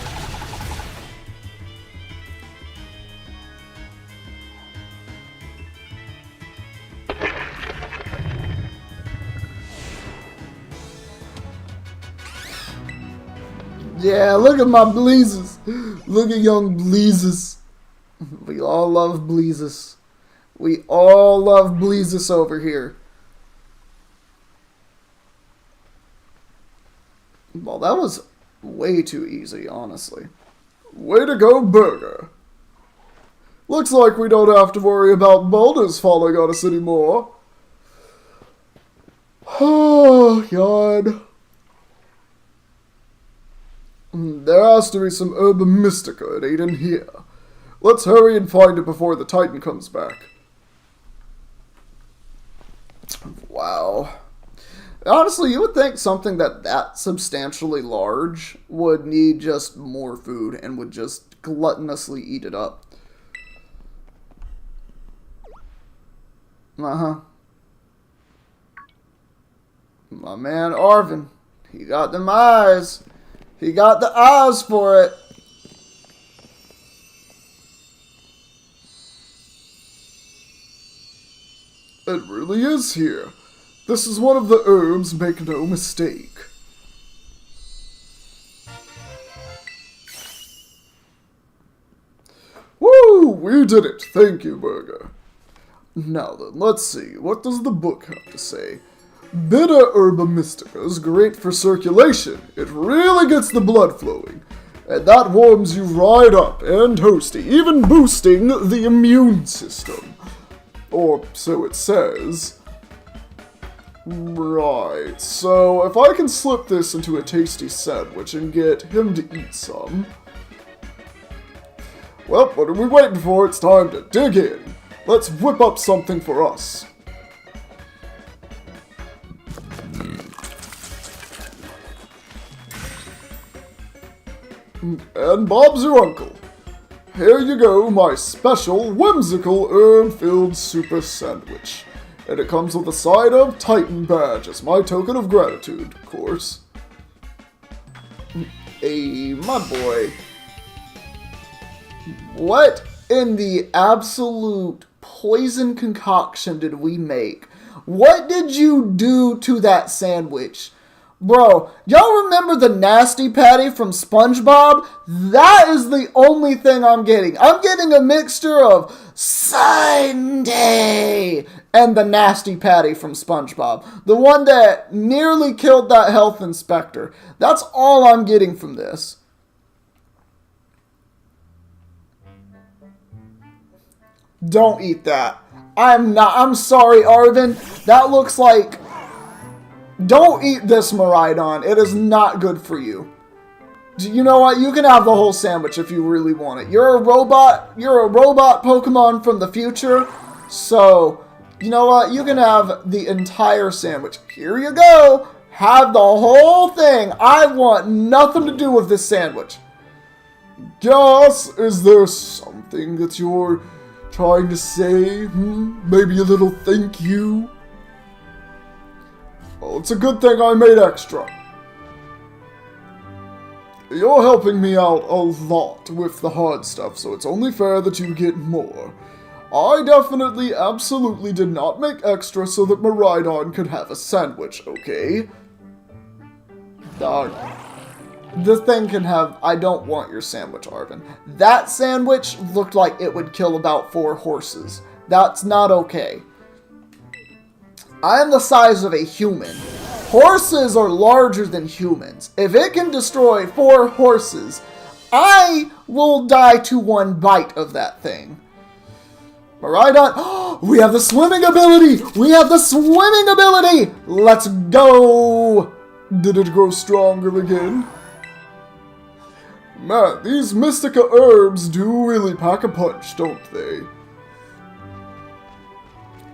Yeah, look at my Bleezes. Look at young Bleezes. We all love Bleezes. We all love Bleezes over here. Well, that was way too easy, honestly. Way to go, Burger. Looks like we don't have to worry about boulders falling on us anymore. Oh, God. There has to be some Herba Mystica it ain't in here. Let's hurry and find it before the Titan comes back. Wow. Honestly, you would think something that substantially large would need just more food and would just gluttonously eat it up. Uh-huh. My man Arven, he got them eyes. He got the eyes for it. It really is here. This is one of the herbs, make no mistake. Woo! We did it. Thank you, Burger. Now then, let's see. What does the book have to say? Bitter Herba Mystica is great for circulation. It really gets the blood flowing. And that warms you right up and toasty, even boosting the immune system. Or so it says. Right, so if I can slip this into a tasty sandwich and get him to eat some. Well, what are we waiting for? It's time to dig in. Let's whip up something for us. And Bob's your uncle. Here you go, my special, whimsical, herb-filled super sandwich. And it comes with a side of Titan badge as my token of gratitude, of course. Hey, my boy. What in the absolute poison concoction did we make? What did you do to that sandwich? Bro, y'all remember the Nasty Patty from SpongeBob? That is the only thing I'm getting. I'm getting a mixture of Sunday and the Nasty Patty from SpongeBob. The one that nearly killed that health inspector. That's all I'm getting from this. Don't eat that. I'm sorry, Arven. That looks like... Don't eat this, Miraidon. It is not good for you. You know what? You can have the whole sandwich if you really want it. You're a robot. You're a robot Pokemon from the future. So, you know what? You can have the entire sandwich. Here you go. Have the whole thing. I want nothing to do with this sandwich. Gus, is there something that you're trying to say? Maybe a little thank you? Well, it's a good thing I made extra. You're helping me out a lot with the hard stuff, so it's only fair that you get more. I definitely, absolutely did not make extra so that Miraidon could have a sandwich, okay? Dog. This thing can have... I don't want your sandwich, Arven. That sandwich looked like it would kill about 4 horses. That's not okay. I am the size of a human. Horses are larger than humans. If it can destroy 4 horses, I will die to one bite of that thing. Am I right on? We have the swimming ability! We have the swimming ability! Let's go! Did it grow stronger again? Man, these Mystica herbs do really pack a punch, don't they?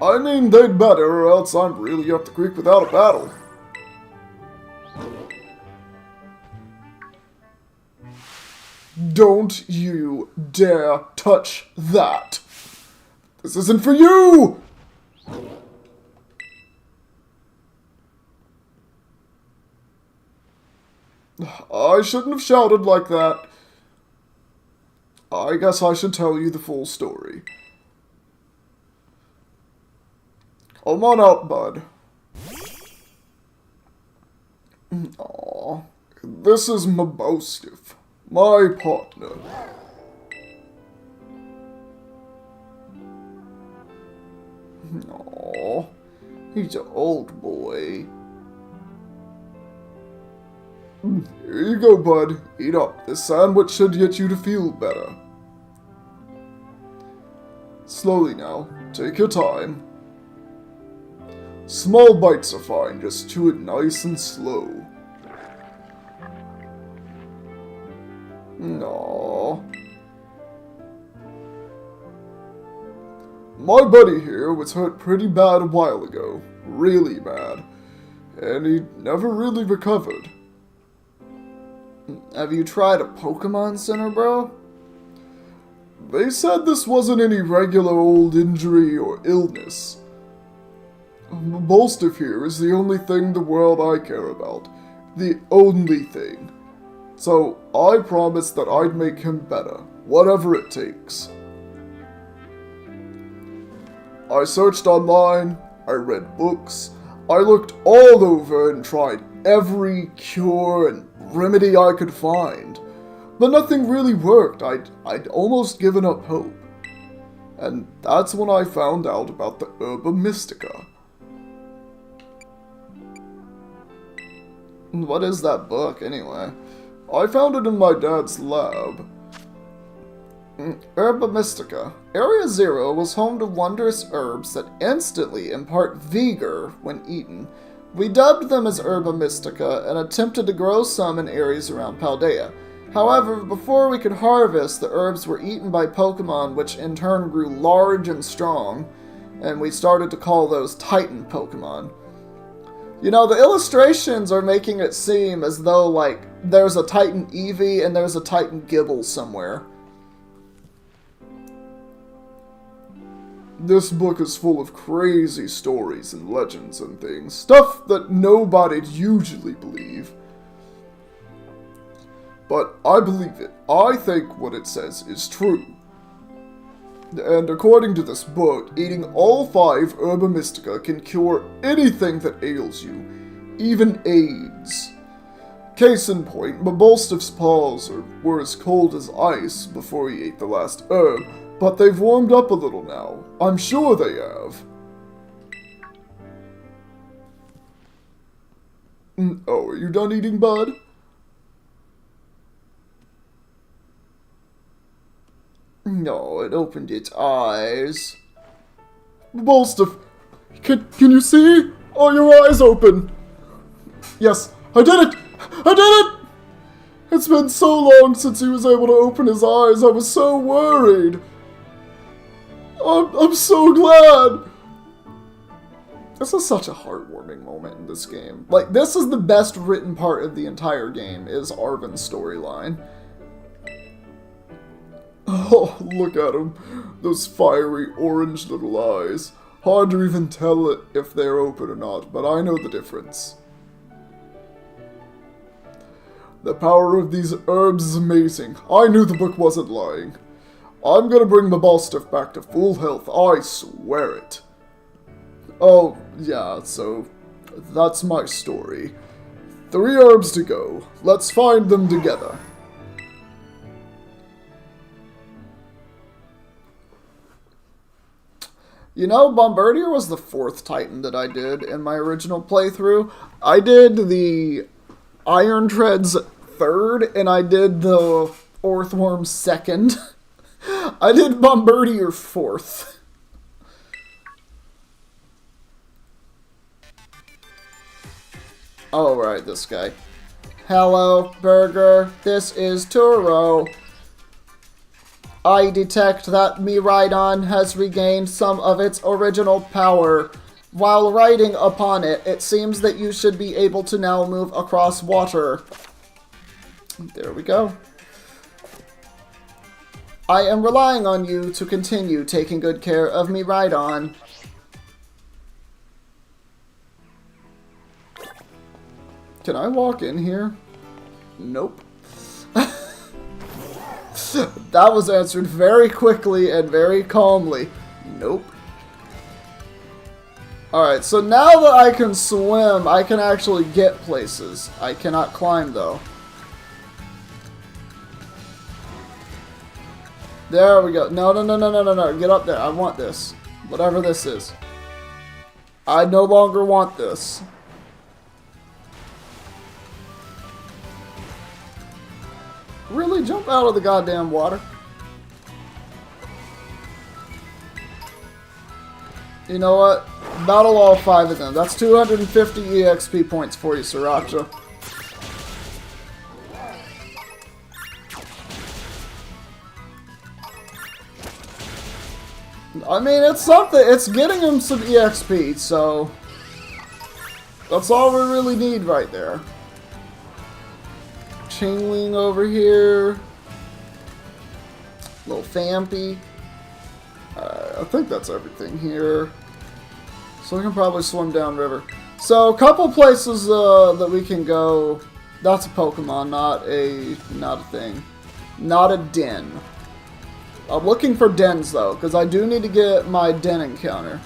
I mean, they'd better, or else I'm really up the creek without a battle. Don't you dare touch that! This isn't for you! I shouldn't have shouted like that. I guess I should tell you the full story. Come on out, bud. Aww. This is Mabostif, my partner. Aww. He's an old boy. Here you go, bud. Eat up. This sandwich should get you to feel better. Slowly now. Take your time. Small bites are fine. Just chew it nice and slow. Aww. My buddy here was hurt pretty bad a while ago. Really bad. And he never really recovered. Have you tried a Pokemon Center, bro? They said this wasn't any regular old injury or illness. Bolstiff here is the only thing in the world I care about. The only thing. So I promised that I'd make him better, whatever it takes. I searched online, I read books, I looked all over and tried every cure and remedy I could find, but nothing really worked. I'd almost given up hope. And that's when I found out about the Herba Mystica. What is that book, anyway? I found it in my dad's lab. Herba Mystica. Area 0 was home to wondrous herbs that instantly impart vigor when eaten. We dubbed them as Herba Mystica and attempted to grow some in areas around Paldea. However, before we could harvest, the herbs were eaten by Pokemon, which in turn grew large and strong, and we started to call those Titan Pokemon. You know, the illustrations are making it seem as though, like, there's a Titan Eevee and there's a Titan Gibble somewhere. This book is full of crazy stories and legends and things. Stuff that nobody'd usually believe. But I believe it. I think what it says is true. And according to this book, eating all 5 Herba Mystica can cure anything that ails you, even AIDS. Case in point, Mabostif's paws were as cold as ice before he ate the last herb, but they've warmed up a little now. I'm sure they have. Oh, are you done eating, bud? No, it opened its eyes. Bolstiff, can you see? Are your eyes open? Yes, I did it! I did it! It's been so long since he was able to open his eyes. I was so worried. I'm so glad. This is such a heartwarming moment in this game. Like, this is the best written part of the entire game, is Arven's storyline. Oh, look at him. Those fiery orange little eyes. Hard to even tell it if they're open or not, but I know the difference. The power of these herbs is amazing. I knew the book wasn't lying. I'm gonna bring Mabostif back to full health, I swear it. Oh, yeah, so that's my story. 3 herbs to go. Let's find them together. You know, Bombardier was the 4th Titan that I did in my original playthrough. I did the Iron Treads 3rd, and I did the Orthworm 2nd. I did Bombardier 4th. Oh, right, this guy. Hello, Burger. This is Turo. I detect that Miraidon has regained some of its original power. While riding upon it, it seems that you should be able to now move across water. There we go. I am relying on you to continue taking good care of Miraidon. Can I walk in here? Nope. That was answered very quickly and very calmly. Nope. Alright, so now that I can swim, I can actually get places. I cannot climb, though. There we go. No, no, no, no, no, no, no. Get up there. I want this. Whatever this is. I no longer want this. Really? Jump out of the goddamn water. You know what? Battle all 5 of them. That's 250 EXP points for you, Sriracha. I mean, it's something. It's getting him some EXP, so that's all we really need right there. Chingling over here. Little Fampy. I think that's everything here. So we can probably swim downriver. So a couple places that we can go. That's a Pokemon, not a thing. Not a den. I'm looking for dens though, because I do need to get my den encounter.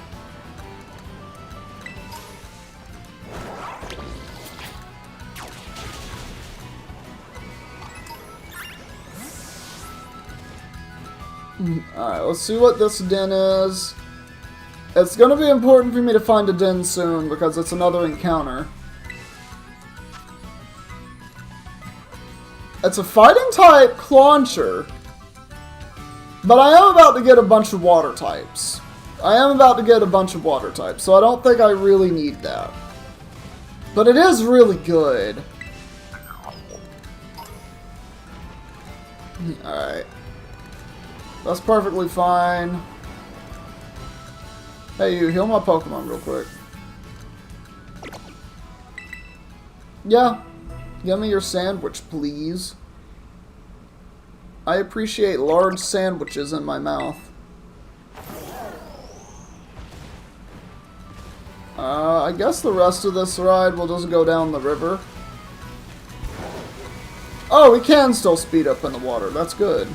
Alright, let's see what this den is. It's going to be important for me to find a den soon, because it's another encounter. It's a fighting type Clauncher. But I am about to get a bunch of water types. So I don't think I really need that. But it is really good. Alright. That's perfectly fine. Hey, you, heal my Pokemon real quick. Yeah. Give me your sandwich, please. I appreciate large sandwiches in my mouth. I guess the rest of this ride will just go down the river. Oh, we can still speed up in the water. That's good.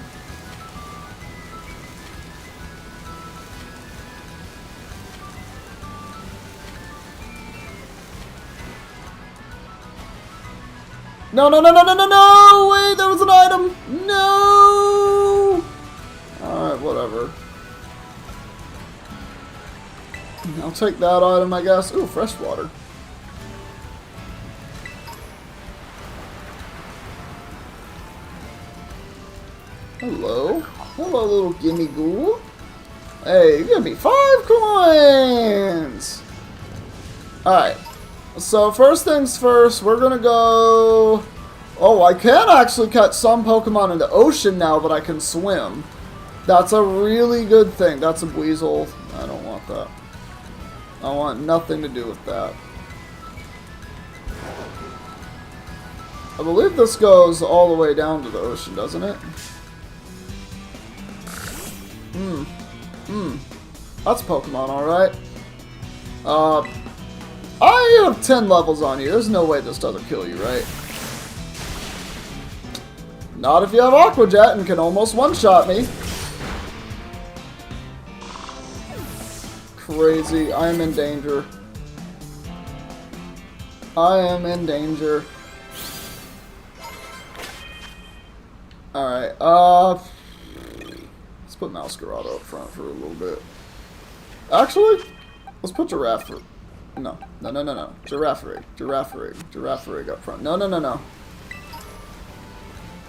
No, no, no, no, no, no, no! Wait, there was an item! No! Alright, whatever. I'll take that item, I guess. Ooh, fresh water. Hello. Hello, little gimme ghoul. Hey, give me 5 coins! Alright. So, first things first, we're gonna go... Oh, I can actually catch some Pokemon in the ocean now that I can swim. That's a really good thing. That's a Weasel. I don't want that. I want nothing to do with that. I believe this goes all the way down to the ocean, doesn't it? That's Pokemon, alright. I have 10 levels on you. There's no way this doesn't kill you, right? Not if you have Aqua Jet and can almost one-shot me. Crazy. I am in danger. I am in danger. Alright, let's put Masquerado up front for a little bit. Actually, let's put giraffe. No. Giraffe rig. Giraffe rig up front. No.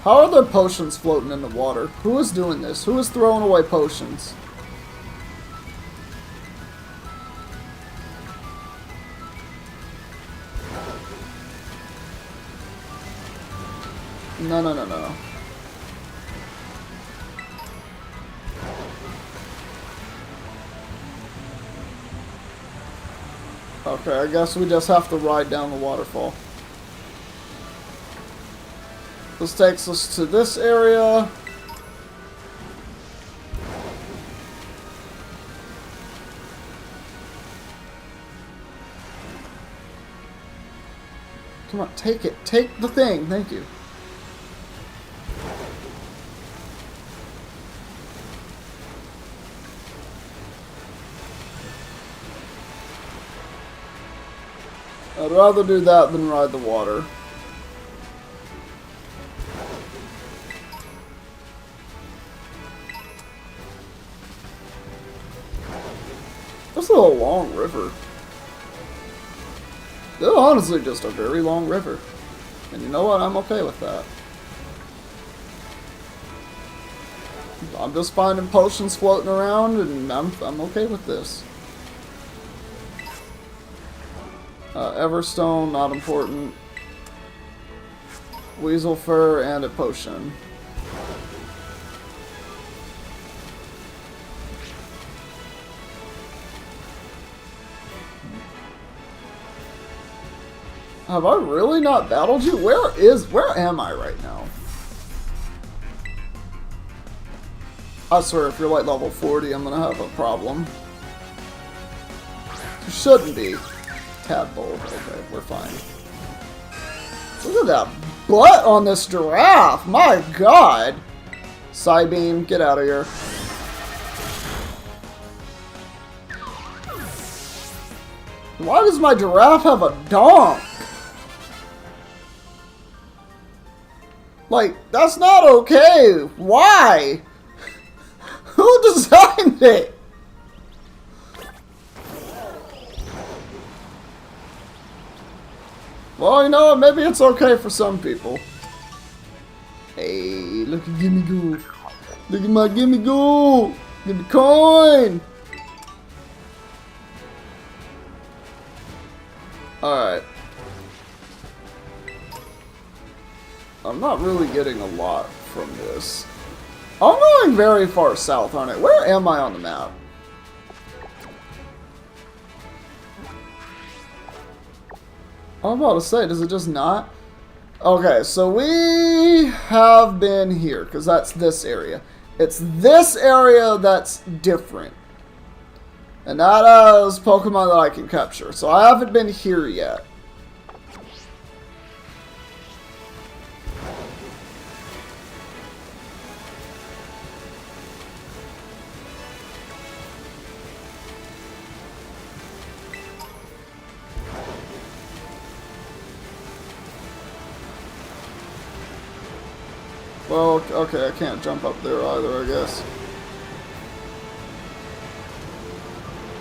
How are there potions floating in the water? Who is doing this? Who is throwing away potions? No. Okay, I guess we just have to ride down the waterfall. This takes us to this area. Come on, take it. Take the thing. Thank you. I'd rather do that than ride the water. This is a long river. It's honestly just a very long river. And you know what? I'm okay with that. I'm just finding potions floating around, and I'm okay with this. Everstone, not important. Weasel fur and a potion. Have I really not battled you? Where am I right now? I swear, if you're like level 40, I'm gonna have a problem. You shouldn't be. Tadpole. Okay, we're fine. Look at that butt on this giraffe! My god! Psybeam, get out of here. Why does my giraffe have a donk? Like, that's not okay! Why? Who designed it? Well, you know what? Maybe it's okay for some people. Hey, look at Gimme Goo. Look at my Gimme Goo. Give me coin. Alright. I'm not really getting a lot from this. I'm going very far south, aren't I? Where am I on the map? I'm about to say, does it just not? Okay, so we have been here, because that's this area. It's this area that's different. And that is Pokemon that I can capture. So I haven't been here yet. Well, okay, I can't jump up there either, I guess.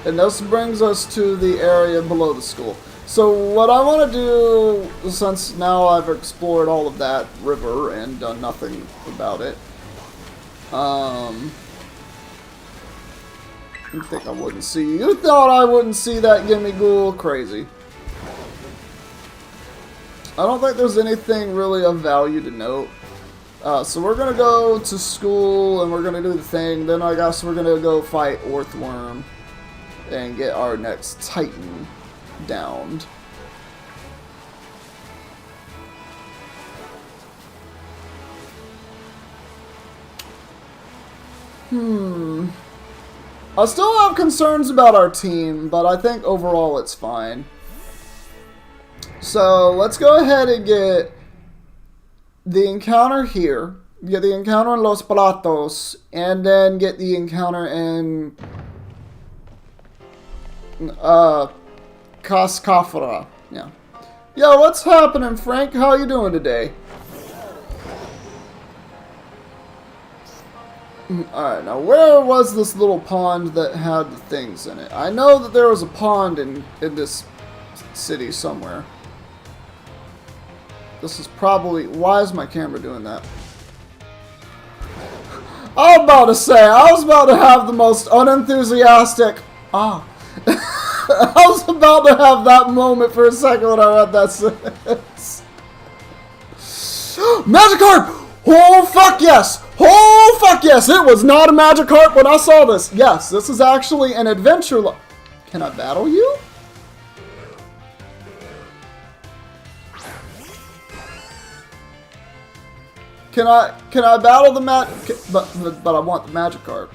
And this brings us to the area below the school. So what I want to do, since now I've explored all of that river and done nothing about it, you think I wouldn't see? You thought I wouldn't see that Gimme Ghoul? Crazy. I don't think there's anything really of value to note. So we're gonna go to school and we're gonna do the thing. Then I guess we're gonna go fight Orthworm and get our next Titan downed. I still have concerns about our team, but I think overall it's fine. So let's go ahead and get the encounter here, get the encounter in Los Platos, and then get the encounter in Cascafra. Yeah. Yo, what's happening, Frank? How you doing today? Alright, now where was this little pond that had the things in it? I know that there was a pond in this city somewhere. This is probably... Why is my camera doing that? I was about to say, I was about to have the most unenthusiastic... I was about to have that moment for a second when I read that sentence. Magikarp! Oh, fuck yes! Oh, fuck yes! It was not a Magikarp when I saw this. Yes, this is actually an adventure. Can I battle you? Can I battle the but I want the Magikarp.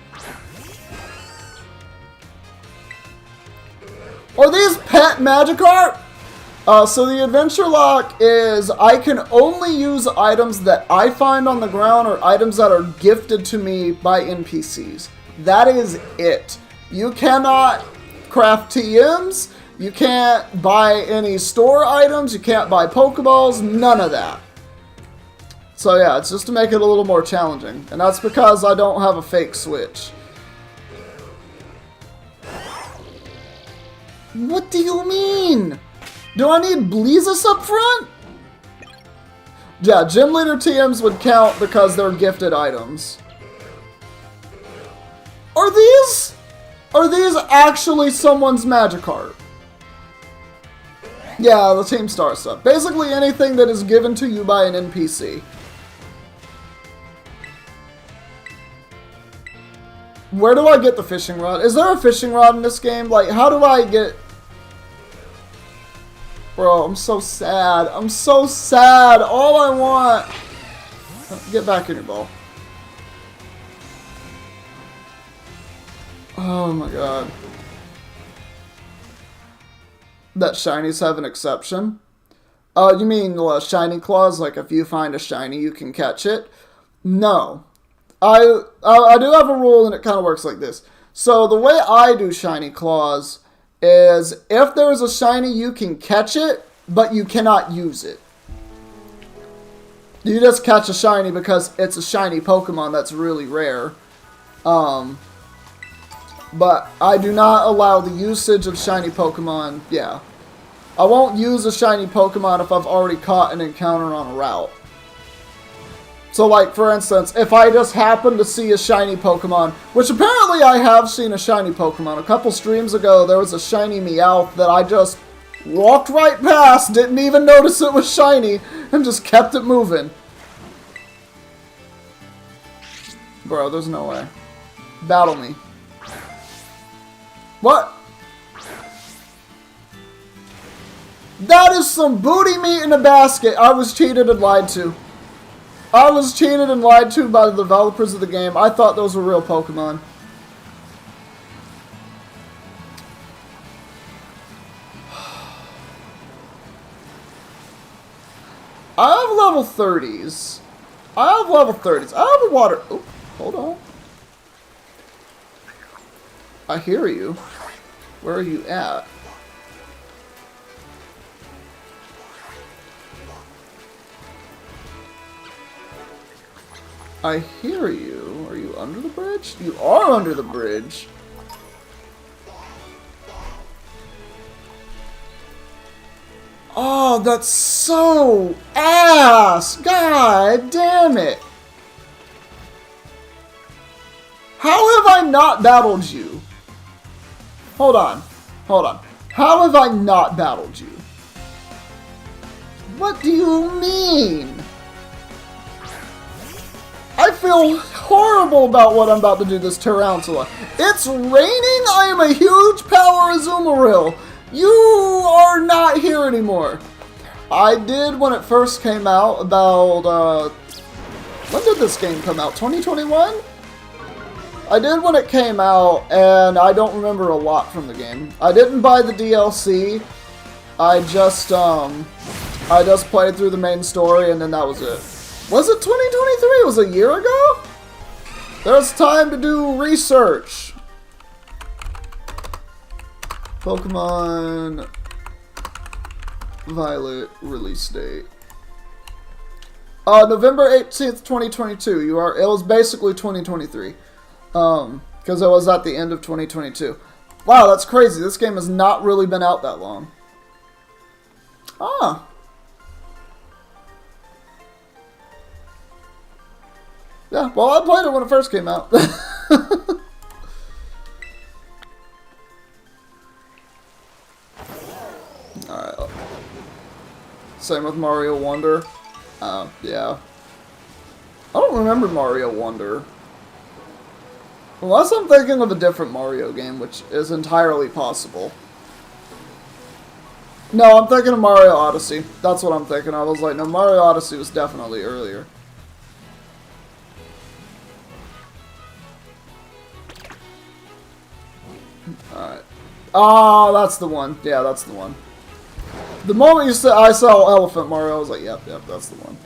Are these pet Magikarp? So the adventure lock is I can only use items that I find on the ground or items that are gifted to me by NPCs. That is it. You cannot craft TMs. You can't buy any store items. You can't buy Pokeballs. None of that. So yeah, it's just to make it a little more challenging. And that's because I don't have a fake Switch. What do you mean? Do I need Bleezus up front? Yeah, Gym Leader TMs would count because they're gifted items. Are these actually someone's Magikarp? Yeah, the Team Star stuff. Basically anything that is given to you by an NPC. Where do I get the fishing rod? Is there a fishing rod in this game? Like, how do I get... Bro, I'm so sad. I'm so sad. All I want... Get back in your ball. Oh my god. That shinies have an exception? You mean shiny claws? Like if you find a shiny, you can catch it? No. I do have a rule and it kind of works like this. So the way I do shiny claws is if there is a shiny, you can catch it, but you cannot use it. You just catch a shiny because it's a shiny Pokemon that's really rare. But I do not allow the usage of shiny Pokemon. Yeah. I won't use a shiny Pokemon if I've already caught an encounter on a route. So like, for instance, if I just happen to see a shiny Pokemon, which apparently I have seen a shiny Pokemon. A couple streams ago, there was a shiny Meowth that I just walked right past, didn't even notice it was shiny, and just kept it moving. Bro, there's no way. Battle me. What? That is some booty meat in a basket. I was cheated and lied to. I was cheated and lied to by the developers of the game. I thought those were real Pokemon. I have level 30s. I have level 30s. I have a water... Oh, hold on. I hear you. Where are you at? I hear you. Are you under the bridge? You are under the bridge. Oh, that's so ass! God damn it! How have I not battled you? Hold on. Hold on. How have I not battled you? What do you mean? I feel horrible about what I'm about to do this Tarantula. It's raining? I am a huge power Azumarill. You are not here anymore. I did when it first came out about, when did this game come out? 2021? I did when it came out, and I don't remember a lot from the game. I didn't buy the DLC. I just played through the main story, and then that was it. Was it 2023? It was a year ago? There's time to do research. Pokemon Violet release date. November 18th, 2022. It was basically 2023. Because it was at the end of 2022. Wow, that's crazy. This game has not really been out that long. Ah. Yeah, well, I played it when it first came out. Alright. Same with Mario Wonder. Yeah. I don't remember Mario Wonder. Unless I'm thinking of a different Mario game, which is entirely possible. No, I'm thinking of Mario Odyssey. That's what I'm thinking. I was like, no, Mario Odyssey was definitely earlier. Alright. Oh, that's the one. Yeah, that's the one. The moment you said I saw Elephant Mario, I was like, yep, that's the one.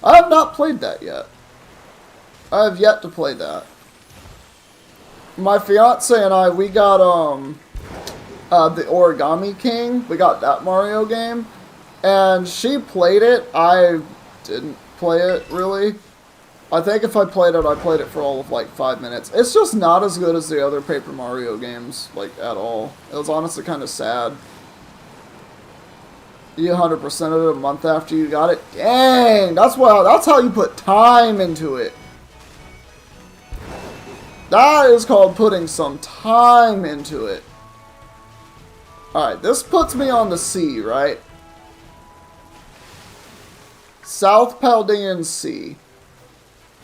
I have not played that yet. I have yet to play that. My fiance and I, we got, the Origami King. We got that Mario game. And she played it. I didn't play it, really. I think if I played it for all of, like, 5 minutes. It's just not as good as the other Paper Mario games, like, at all. It was honestly kind of sad. You 100% of it a month after you got it? Dang! That's how you put time into it. That is called putting some time into it. Alright, this puts me on the sea, right? South Paldean Sea.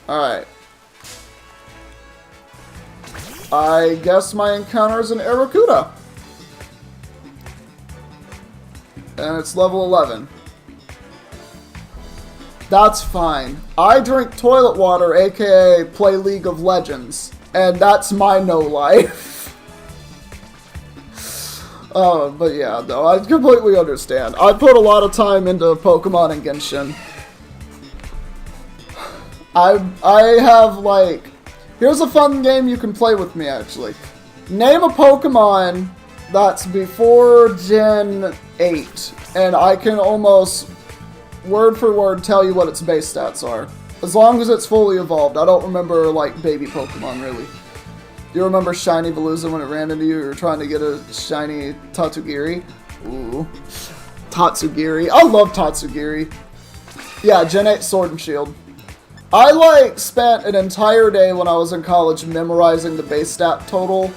Alright. I guess my encounter is an Aracuda. And it's level 11. That's fine. I drink toilet water, aka play League of Legends. And that's my no life. But yeah, no, I completely understand. I put a lot of time into Pokemon and Genshin. I have, like... Here's a fun game you can play with me, actually. Name a Pokemon that's before Gen 8, and I can almost, word for word, tell you what its base stats are. As long as it's fully evolved. I don't remember, like, baby Pokemon, really. Do you remember Shiny Veluza when it ran into you? You were trying to get a shiny Tatsugiri? Ooh. Tatsugiri. I love Tatsugiri. Yeah, Gen 8 Sword and Shield. I, like, spent an entire day when I was in college memorizing the base stat total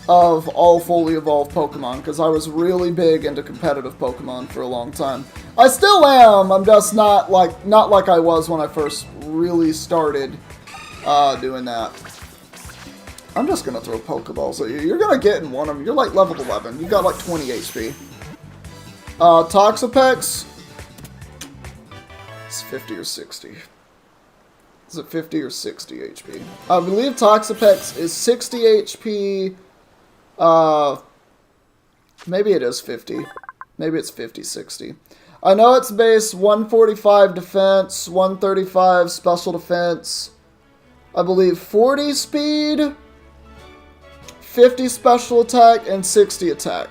of all fully evolved Pokemon, because I was really big into competitive Pokemon for a long time. I still am, I'm just not like I was when I first really started doing that. I'm just gonna throw Pokeballs at you. You're gonna get in one of them. You're like level 11. You got like 20 HP. Toxapex. It's 50 or 60. Is it 50 or 60 HP? I believe Toxapex is 60 HP. Maybe it is 50. Maybe it's 50, 60. I know it's base 145 defense, 135 special defense. I believe 40 speed, 50 special attack, and 60 attack.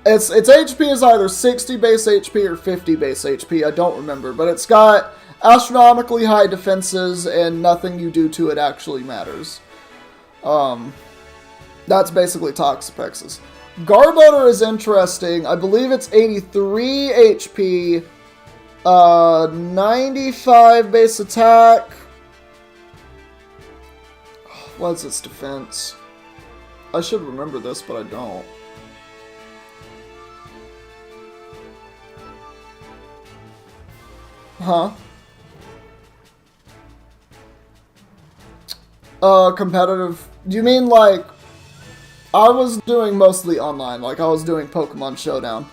Its HP is either 60 base HP or 50 base HP, I don't remember, but it's got astronomically high defenses and nothing you do to it actually matters. That's basically Toxapex's. Garbodor is interesting. I believe it's 83 HP, 95 base attack. What's its defense? I should remember this, but I don't. Huh? Competitive. Do you mean like... I was doing mostly online, like I was doing Pokemon Showdown.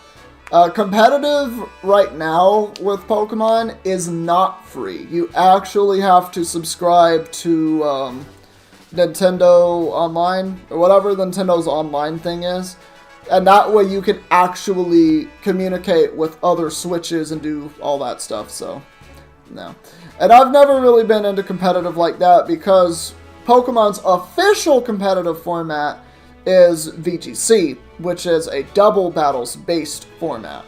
Competitive right now with Pokemon is not free. You actually have to subscribe to Nintendo Online, or whatever Nintendo's online thing is. And that way you can actually communicate with other Switches and do all that stuff, so, no. And I've never really been into competitive like that because Pokemon's official competitive format is VGC, which is a double battles based format,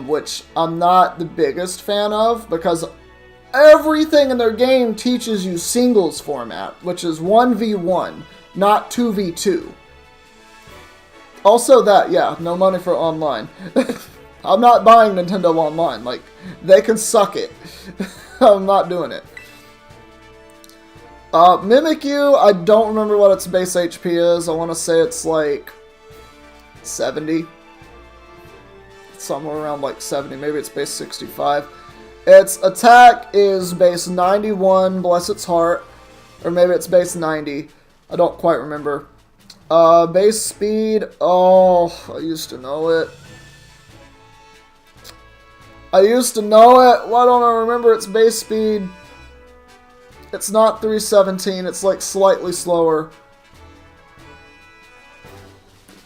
which I'm not the biggest fan of because everything in their game teaches you singles format, which is 1v1, not 2v2. Also that, yeah, no money for online. I'm not buying Nintendo Online. Like, they can suck it. I'm not doing it. Mimikyu, I don't remember what its base HP is. I want to say it's like 70. Somewhere around like 70. Maybe it's base 65. Its attack is base 91, bless its heart. Or maybe it's base 90. I don't quite remember. Base speed, oh, I used to know it. Why don't I remember its base speed? It's not 317, it's like slightly slower.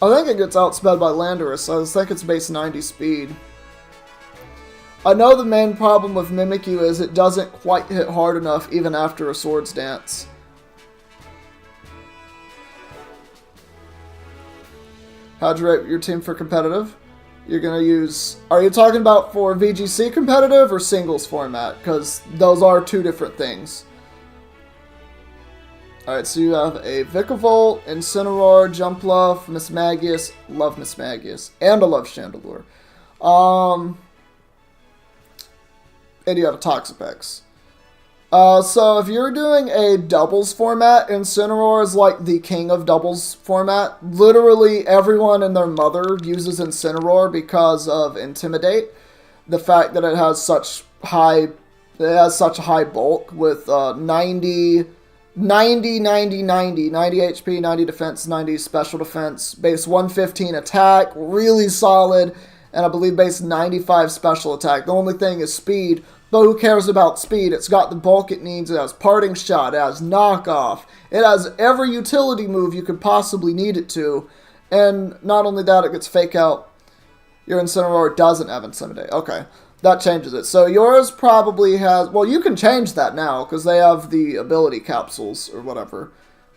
I think it gets outsped by Landorus, I think it's base 90 speed. I know the main problem with Mimikyu is it doesn't quite hit hard enough even after a Swords Dance. How'd you rate your team for competitive? You're going to use... Are you talking about for VGC competitive or singles format? Because those are two different things. Alright, so you have a Vikavolt, Incineroar, Jumpluff, Mismagius. Love Mismagius. And I love Chandelure. And you have a Toxapex. So if you're doing a doubles format, Incineroar is like the king of doubles format. Literally everyone and their mother uses Incineroar because of Intimidate. The fact that it has such high bulk with 90 HP, 90 defense, 90 special defense, base 115 attack, really solid, and I believe base 95 special attack. The only thing is speed. But who cares about speed? It's got the bulk it needs. It has Parting Shot. It has Knockoff. It has every utility move you could possibly need it to. And not only that, it gets Fake Out. Your Incineroar doesn't have Intimidate. Okay, that changes it. So yours probably has... Well, you can change that now because they have the ability capsules or whatever.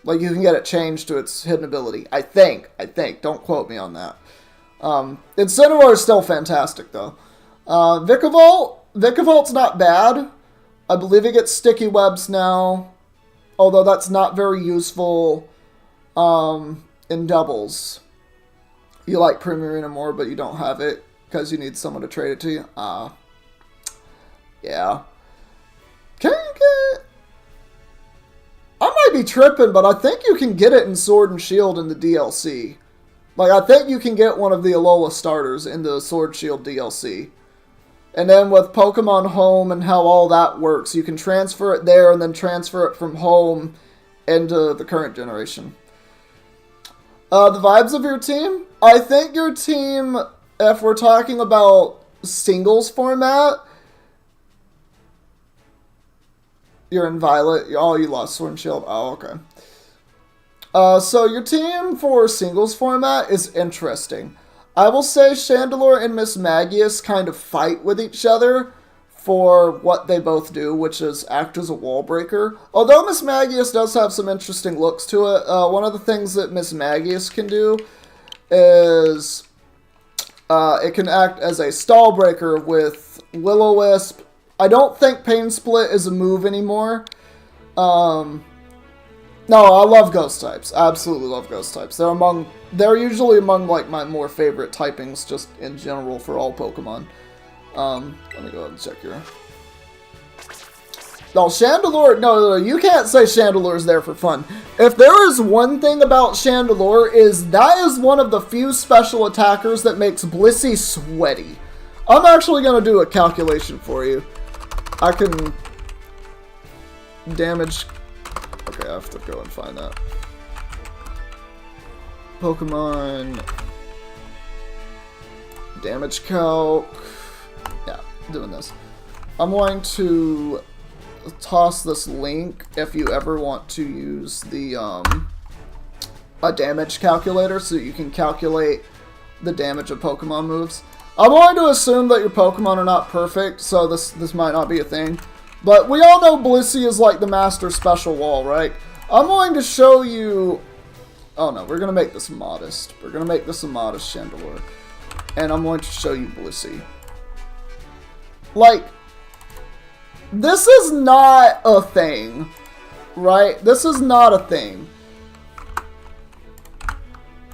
Like, you can get it changed to its hidden ability. I think. Don't quote me on that. Incineroar is still fantastic, though. Vikavolt's not bad. I believe it gets Sticky Webs now. Although that's not very useful in doubles. You like Primarina more, but you don't have it because you need someone to trade it to you. Yeah. Can you get... I might be tripping, but I think you can get it in Sword and Shield in the DLC. Like, I think you can get one of the Alola starters in the Sword Shield DLC. And then with Pokemon Home and how all that works, you can transfer it there and then transfer it from Home into the current generation. The vibes of your team? I think your team, if we're talking about singles format, you're in Violet. Oh, you lost Sword and Shield. Oh, okay. So your team for singles format is interesting. I will say Chandelure and Mismagius kind of fight with each other for what they both do, which is act as a wall breaker. Although Mismagius does have some interesting looks to it, one of the things that Mismagius can do is it can act as a stall breaker with Will-O-Wisp. I don't think Pain Split is a move anymore. No, I love ghost types. I absolutely love ghost types. They're usually among like my more favorite typings just in general for all Pokemon. Let me go ahead and check here. No, Chandelure, no, you can't say Chandelure's there for fun. If there is one thing about Chandelure is that is one of the few special attackers that makes Blissey sweaty. I'm actually going to do a calculation for you. I can damage... Okay, I have to go and find that. Pokemon damage calc. Yeah, doing this. I'm going to toss this link if you ever want to use the a damage calculator so you can calculate the damage of Pokemon moves. I'm going to assume that your Pokemon are not perfect, so this might not be a thing. But we all know Blissey is like the master special wall, right? I'm going to show you... Oh no, we're going to make this modest. We're going to make this a modest Chandelure. And I'm going to show you Blissey. Like, this is not a thing, right? This is not a thing.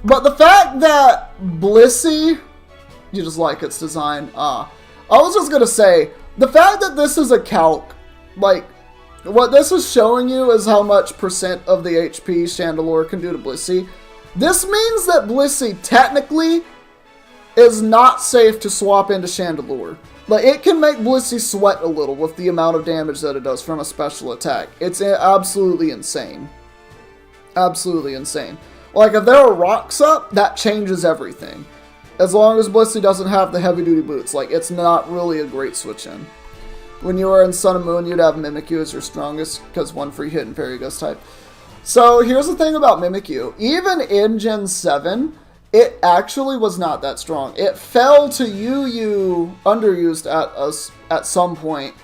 But the fact that Blissey, you just like its design, I was just gonna say, the fact that this is a calc, like, what this is showing you is how much percent of the HP Chandelure can do to Blissey. This means that Blissey technically is not safe to swap into Chandelure. Like, it can make Blissey sweat a little with the amount of damage that it does from a special attack. It's absolutely insane. Absolutely insane. Like, if there are rocks up, that changes everything. As long as Blissey doesn't have the heavy-duty boots. Like, it's not really a great switch-in. When you were in Sun and Moon, you'd have Mimikyu as your strongest, because one free hit and Fairy Ghost type. So, here's the thing about Mimikyu. Even in Gen 7, it actually was not that strong. It fell to UU underused at some point.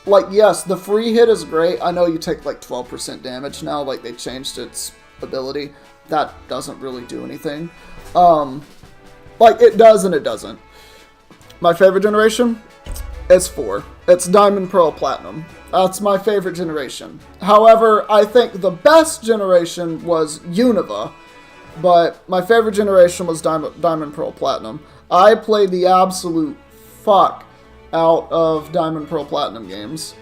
Like, yes, the free hit is great. I know you take, like, 12% damage now. Like, they changed its ability. That doesn't really do anything. Like, it does and it doesn't. My favorite generation? It's 4. It's Diamond, Pearl, Platinum. That's my favorite generation. However, I think the best generation was Unova. But my favorite generation was Diamond, Pearl, Platinum. I played the absolute fuck out of Diamond, Pearl, Platinum games.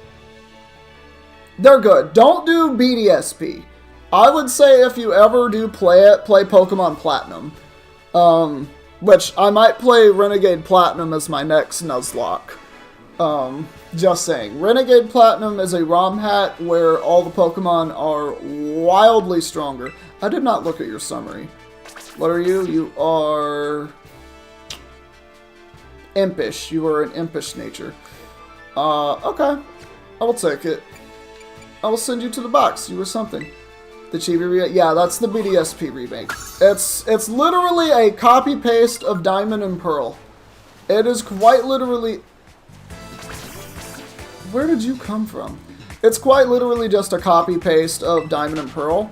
They're good. Don't do BDSP. I would say if you ever do play it, play Pokemon Platinum. Which I might play Renegade Platinum as my next Nuzlocke. Just saying. Renegade Platinum is a ROM hack where all the Pokemon are wildly stronger. I did not look at your summary. What are you? You are impish. You are an impish nature. Okay. I will take it. I will send you to the box. You were something. The Chibi remake? Yeah, that's the BDSP remake. It's literally a copy-paste of Diamond and Pearl. It is quite literally... Where did you come from? It's quite literally just a copy-paste of Diamond and Pearl.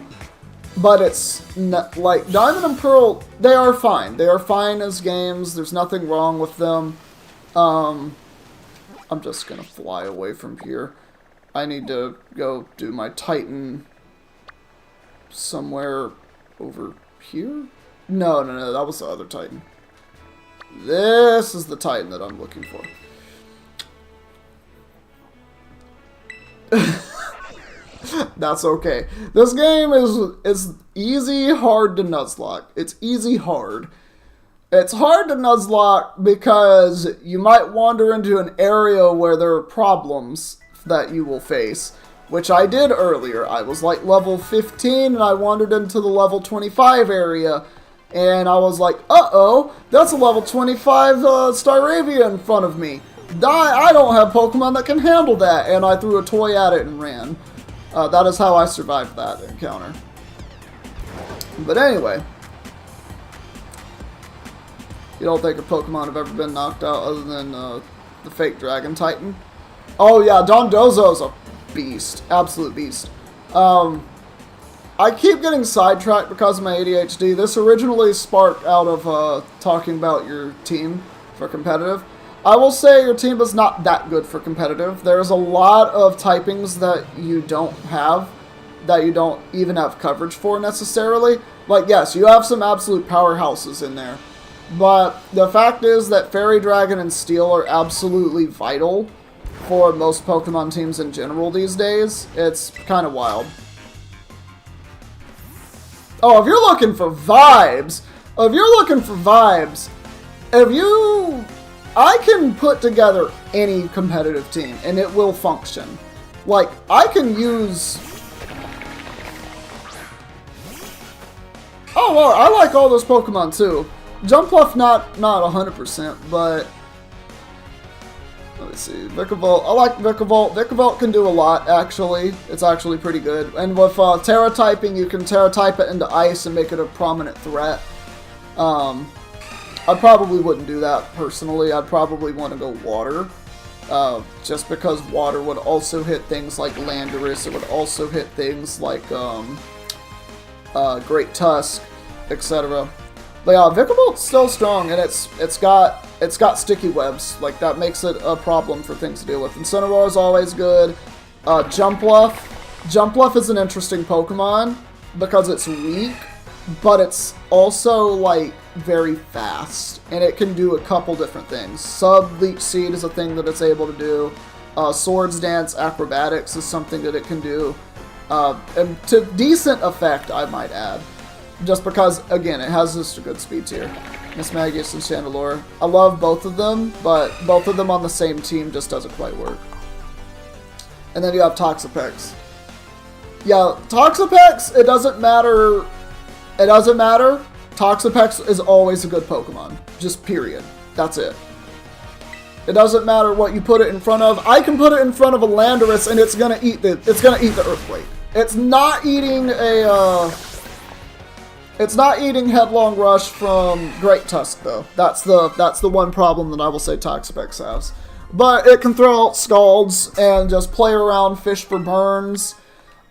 But it's not, like, Diamond and Pearl, they are fine. They are fine as games. There's nothing wrong with them. I'm just gonna fly away from here. I need to go do my Titan somewhere over here? No, that was the other Titan. This is the Titan that I'm looking for. That's okay. This game is easy, hard to Nuzlocke. It's easy, hard. It's hard to Nuzlocke because you might wander into an area where there are problems that you will face, which I did earlier. I was like level 15 and I wandered into the level 25 area and I was like, uh-oh, that's a level 25 Staravia in front of me. I don't have Pokemon that can handle that, and I threw a toy at it and ran. That is how I survived that encounter. But anyway, you don't think a Pokemon have ever been knocked out other than the fake Dragon Titan? Oh yeah, Dondozo's a beast. Absolute beast. I keep getting sidetracked because of my ADHD. This originally sparked out of talking about your team for competitive. I will say your team is not that good for competitive. There's a lot of typings that you don't have, that you don't even have coverage for necessarily. Like, yes, you have some absolute powerhouses in there. But the fact is that Fairy, Dragon, and Steel are absolutely vital for most Pokemon teams in general these days. It's kind of wild. Oh, if you're looking for vibes, I can put together any competitive team, and it will function. Like, I can use... Oh, well, I like all those Pokemon, too. Jumpluff, not 100%, but... Let me see. Vikavolt. I like Vikavolt. Vikavolt can do a lot, actually. It's actually pretty good. And with Terra typing, you can Terra type it into Ice and make it a prominent threat. I probably wouldn't do that personally. I'd probably want to go Water. Just because Water would also hit things like Landorus. It would also hit things like Great Tusk, etc. But yeah, Vickerbolt's still strong, and it's got sticky webs. Like, that makes it a problem for things to deal with. Incineroar is always good. Jumpluff. Jumpluff is an interesting Pokemon because it's weak, but it's also, like, very fast, and it can do a couple different things. Sub-Leech Seed is a thing that it's able to do. Swords Dance Acrobatics is something that it can do. And to decent effect, I might add. Just because, again, it has just a good speed tier. Miss Magius and Chandelure. I love both of them, but both of them on the same team just doesn't quite work. And then you have Toxapex. Yeah, Toxapex, it doesn't matter. It doesn't matter. Toxapex is always a good Pokemon. Just period. That's it. It doesn't matter what you put it in front of. I can put it in front of a Landorus and it's gonna eat the Earthquake. It's not eating it's not eating Headlong Rush from Great Tusk though. That's the one problem that I will say Toxapex has. But it can throw out Scalds and just play around, fish for burns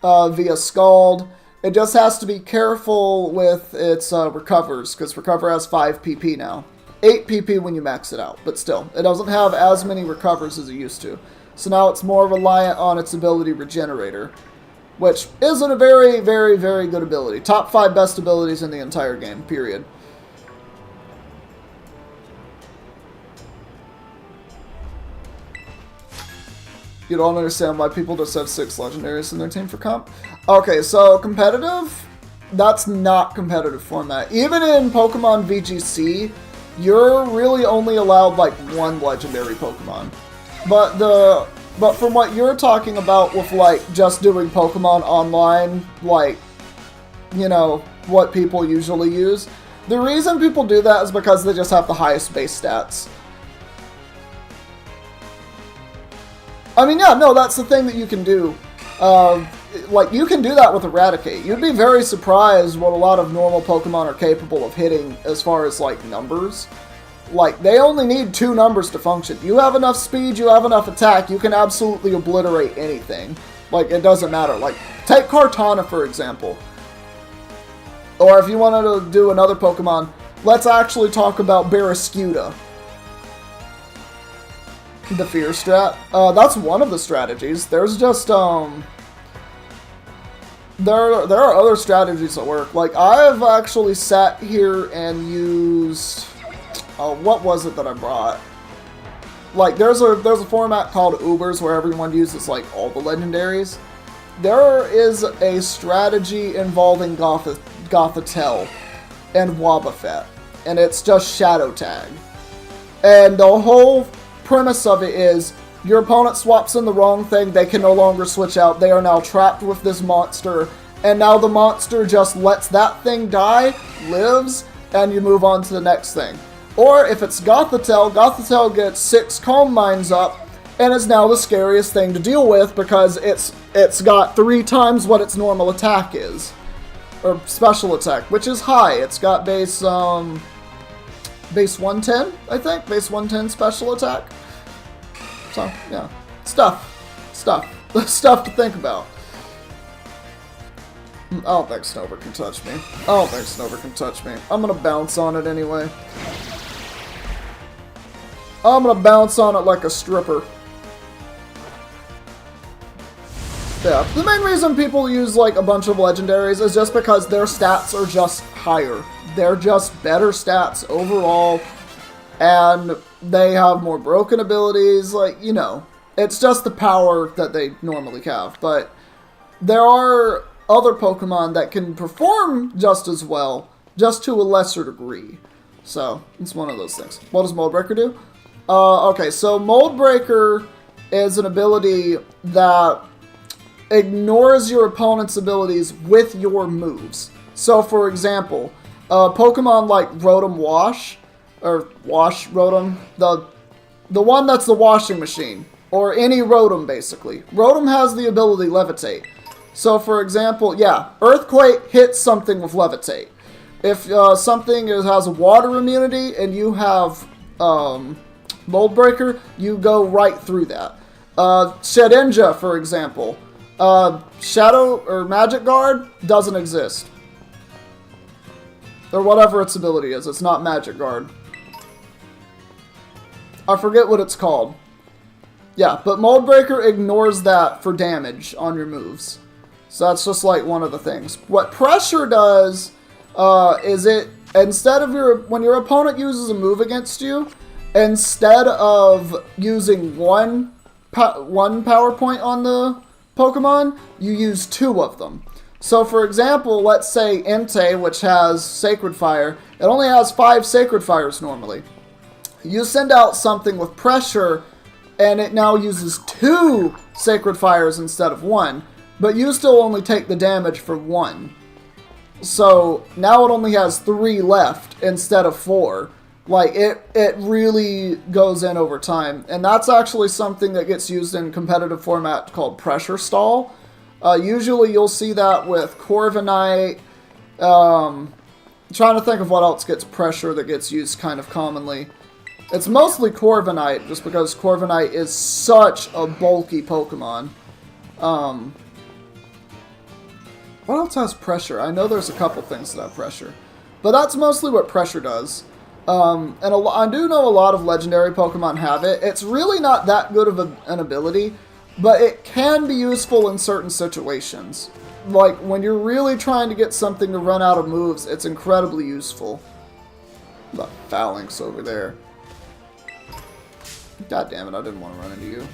via Scald. It just has to be careful with its recovers, because Recover has 5 PP now. 8 PP when you max it out, but still, it doesn't have as many recovers as it used to. So now it's more reliant on its ability Regenerator, which isn't a very, very, very good ability. Top 5 best abilities in the entire game, period. You don't understand why people just have 6 legendaries in their team for comp? Okay, so competitive? That's not competitive format. Even in Pokemon VGC, you're really only allowed like 1 legendary Pokemon. But from what you're talking about with like just doing Pokemon online, like, you know, what people usually use, the reason people do that is because they just have the highest base stats. I mean, yeah, no, that's the thing that you can do. Like, you can do that with Eradicate. You'd be very surprised what a lot of normal Pokemon are capable of hitting as far as, like, numbers. Like, they only need 2 numbers to function. You have enough speed, you have enough attack, you can absolutely obliterate anything. Like, it doesn't matter. Like, take Kartana, for example. Or if you wanted to do another Pokemon, let's actually talk about Barraskewda. The fear strat. That's one of the strategies. There's just, there are other strategies that work. Like, I've actually sat here and used, what was it that I brought? Like, there's a format called Ubers where everyone uses, like, all the legendaries. There is a strategy involving Gothitelle and Wobbuffet, and it's just Shadow Tag. And the whole premise of it is your opponent swaps in the wrong thing, they can no longer switch out, they are now trapped with this monster, and now the monster just lets that thing die, lives, and you move on to the next thing. Or if it's Gothitelle, Gothitelle gets 6 Calm Minds up, and is now the scariest thing to deal with because it's got 3 times what its normal attack is. Or special attack, which is high. It's got base 110, I think? Base 110 special attack. So, yeah. Stuff to think about. I don't think Snover can touch me. I'm gonna bounce on it anyway. I'm gonna bounce on it like a stripper. Yeah, the main reason people use like a bunch of legendaries is just because their stats are just higher. They're just better stats overall, and they have more broken abilities, like, you know. It's just the power that they normally have, but there are other Pokemon that can perform just as well, just to a lesser degree. So, it's one of those things. What does Mold Breaker do? Okay, so Mold Breaker is an ability that ignores your opponent's abilities with your moves. So, for example, Pokemon like Rotom Wash, or Wash Rotom, the one that's the washing machine, or any Rotom basically. Rotom has the ability Levitate. So, for example, yeah, Earthquake hits something with Levitate. If something has a water immunity and you have Mold Breaker, you go right through that. Shedinja, for example. Shadow or Magic Guard doesn't exist. Or whatever its ability is. It's not Magic Guard. I forget what it's called. Yeah, but Mold Breaker ignores that for damage on your moves. So that's just like one of the things. What Pressure does is it, instead of when your opponent uses a move against you, instead of using one power point on the Pokemon, you use 2 of them. So for example, let's say Entei, which has Sacred Fire, it only has 5 Sacred Fires normally. You send out something with Pressure, and it now uses 2 Sacred Fires instead of 1, but you still only take the damage for 1. So now it only has 3 left instead of 4. Like, it really goes in over time. And that's actually something that gets used in competitive format called Pressure Stall. Usually you'll see that with Corviknight. Trying to think of what else gets pressure that gets used kind of commonly. It's mostly Corviknight, just because Corviknight is such a bulky Pokemon. What else has pressure? I know there's a couple things that have pressure. But that's mostly what pressure does. And I do know a lot of legendary Pokemon have it. It's really not that good of an ability, but it can be useful in certain situations. Like, when you're really trying to get something to run out of moves, it's incredibly useful. The Phalanx over there. God damn it, I didn't want to run into you.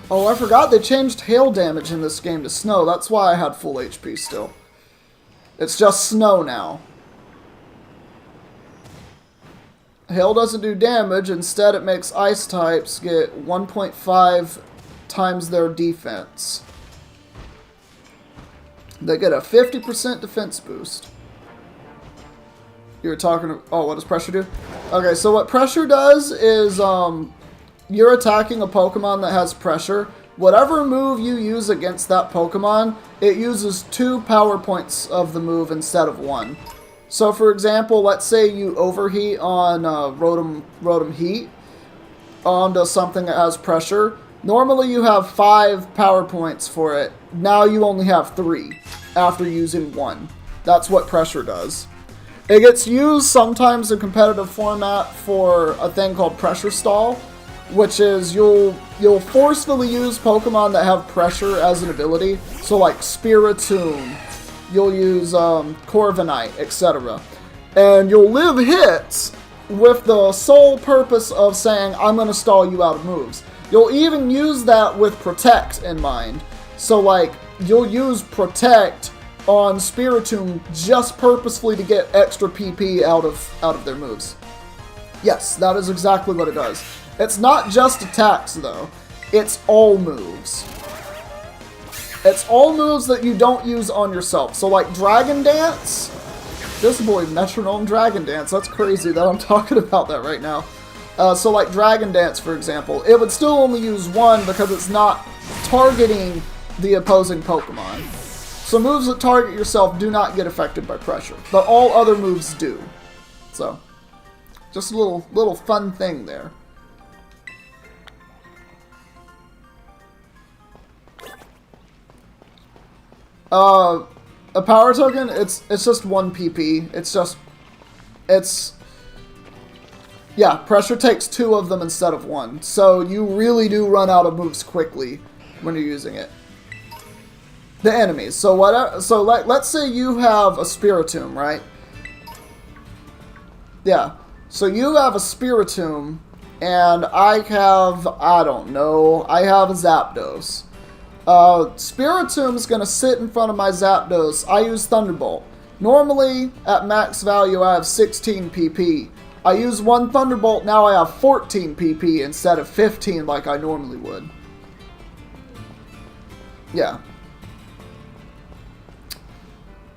Oh, I forgot they changed hail damage in this game to snow. That's why I had full HP still. It's just snow now. Hail doesn't do damage. Instead, it makes ice types get 1.5 times their defense. They get a 50% defense boost. You're talking... Oh, what does pressure do? Okay, so what pressure does is... you're attacking a Pokemon that has pressure. Whatever move you use against that Pokemon, it uses 2 power points of the move instead of 1. So for example, let's say you overheat on Rotom Heat onto something that has pressure. Normally you have 5 power points for it. Now you only have 3 after using 1. That's what pressure does. It gets used sometimes in competitive format for a thing called Pressure Stall, which is you'll forcefully use Pokemon that have pressure as an ability. So like Spiritomb, you'll use Corviknight, etc. And you'll live hits with the sole purpose of saying, I'm going to stall you out of moves. You'll even use that with Protect in mind. So like, you'll use Protect on Spiritomb just purposefully to get extra PP out of their moves. Yes, that is exactly what it does. It's not just attacks, though. It's all moves. It's all moves that you don't use on yourself. So, like Dragon Dance. This boy, Metronome Dragon Dance. That's crazy that I'm talking about that right now. So, like Dragon Dance, for example. It would still only use 1 because it's not targeting the opposing Pokemon. So, moves that target yourself do not get affected by pressure. But all other moves do. So, just a little fun thing there. A power token, it's just 1 PP. Yeah, pressure takes 2 of them instead of 1. So you really do run out of moves quickly when you're using it. The enemies. So let's say you have a Spiritomb, right? Yeah. So you have a Spiritomb, and I have, I don't know, I have a Zapdos. Spiritomb's gonna sit in front of my Zapdos. I use Thunderbolt. Normally, at max value, I have 16 PP. I use 1 Thunderbolt, now I have 14 PP instead of 15 like I normally would. Yeah.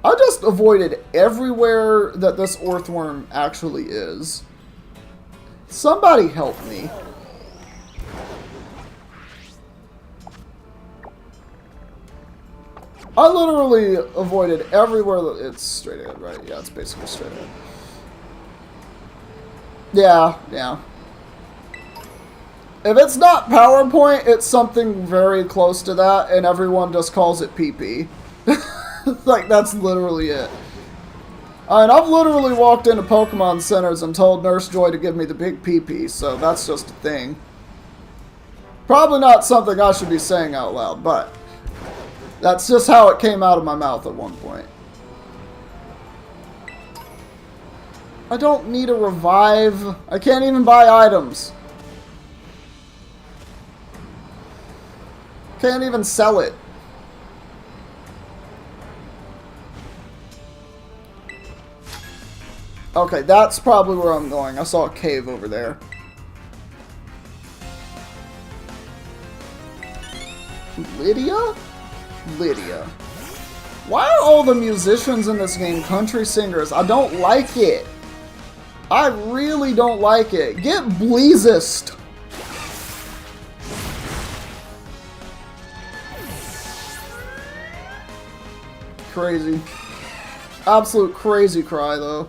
I just avoided everywhere that this Earthworm actually is. Somebody help me. I literally avoided everywhere that it's straight ahead, right? Yeah, it's basically straight ahead. Yeah. If it's not PowerPoint, it's something very close to that, and everyone just calls it PP. Like, that's literally it. And I've literally walked into Pokemon centers and told Nurse Joy to give me the big PP, so that's just a thing. Probably not something I should be saying out loud, but that's just how it came out of my mouth at one point. I don't need a revive. I can't even buy items. Can't even sell it. Okay, that's probably where I'm going. I saw a cave over there. Lydia? Lydia. Why are all the musicians in this game country singers? I don't like it. I really don't like it. Get Bleezest. Crazy. Absolute crazy cry, though.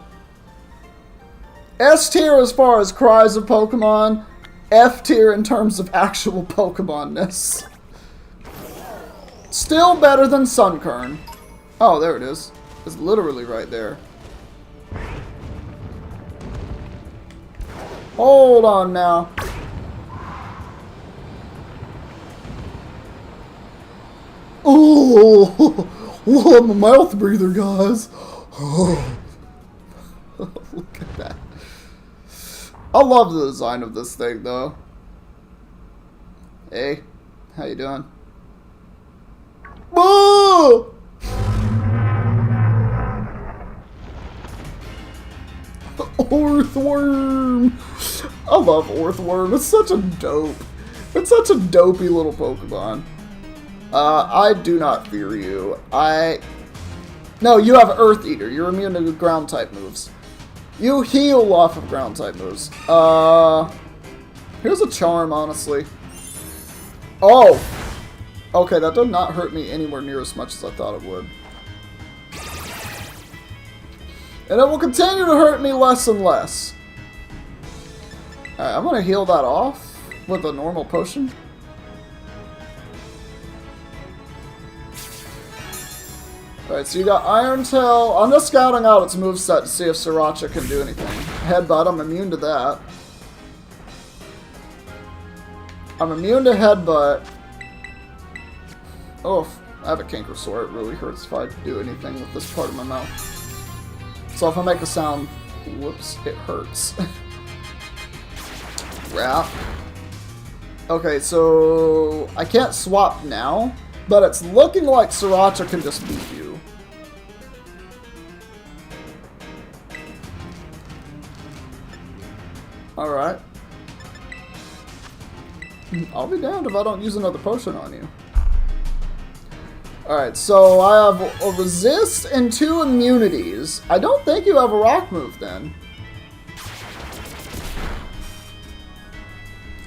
S tier as far as cries of Pokemon. F tier in terms of actual Pokemon-ness. Still better than Sunkern. Oh, there it is. It's literally right there. Hold on now. Oh, I'm a mouth breather, guys. Oh. Look at that. I love the design of this thing, though. Hey, how you doing? Whoa! Orthworm! I love Orthworm. It's such a dopey little Pokemon. I do not fear you. No, you have Earth Eater. You're immune to ground type moves. You heal off of ground type moves. Here's a charm, honestly. Oh! Okay, that did not hurt me anywhere near as much as I thought it would. And it will continue to hurt me less and less. Alright, I'm gonna heal that off with a normal potion. Alright, so you got Iron Tail. I'm just scouting out its moveset to see if Sriracha can do anything. Headbutt, I'm immune to that. I'm immune to Headbutt. Oh, I have a Canker Sore. It really hurts if I do anything with this part of my mouth. So if I make a sound, whoops, it hurts. Wrap. Okay, so I can't swap now, but it's looking like Sriracha can just beat you. Alright. I'll be damned if I don't use another potion on you. Alright, so I have a resist and 2 immunities. I don't think you have a rock move then.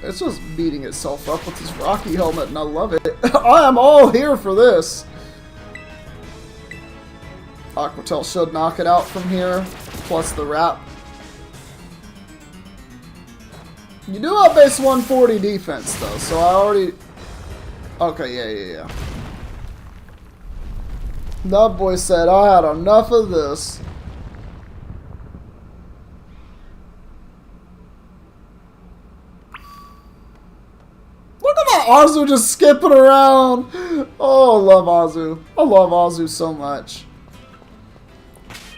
It's just beating itself up with this Rocky helmet and I love it. I am all here for this. Aqua Tail should knock it out from here, plus the wrap. You do have base 140 defense though, so I already... Okay, yeah. That boy said, I had enough of this. Look at that Azu just skipping around. Oh, I love Azu. I love Azu so much.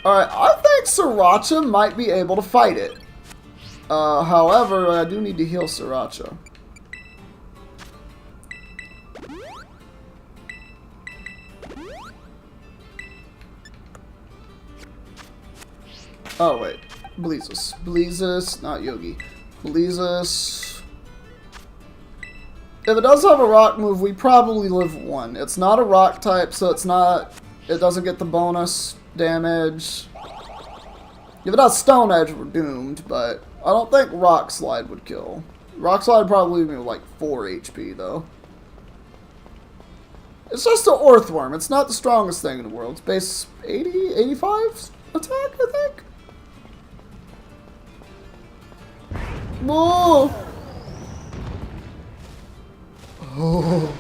Alright, I think Sriracha might be able to fight it. However, I do need to heal Sriracha. Oh, wait. Bleezes. Bleezes, not Yogi. Bleezes. If it does have a rock move, we probably live 1. It's not a rock type, so it doesn't get the bonus damage. If it has Stone Edge, we're doomed, but I don't think Rock Slide would kill. Rock Slide would probably leave me with like 4 HP, though. It's just an Orthworm. It's not the strongest thing in the world. It's base 80, 85 attack, I think. Whoa! Oh.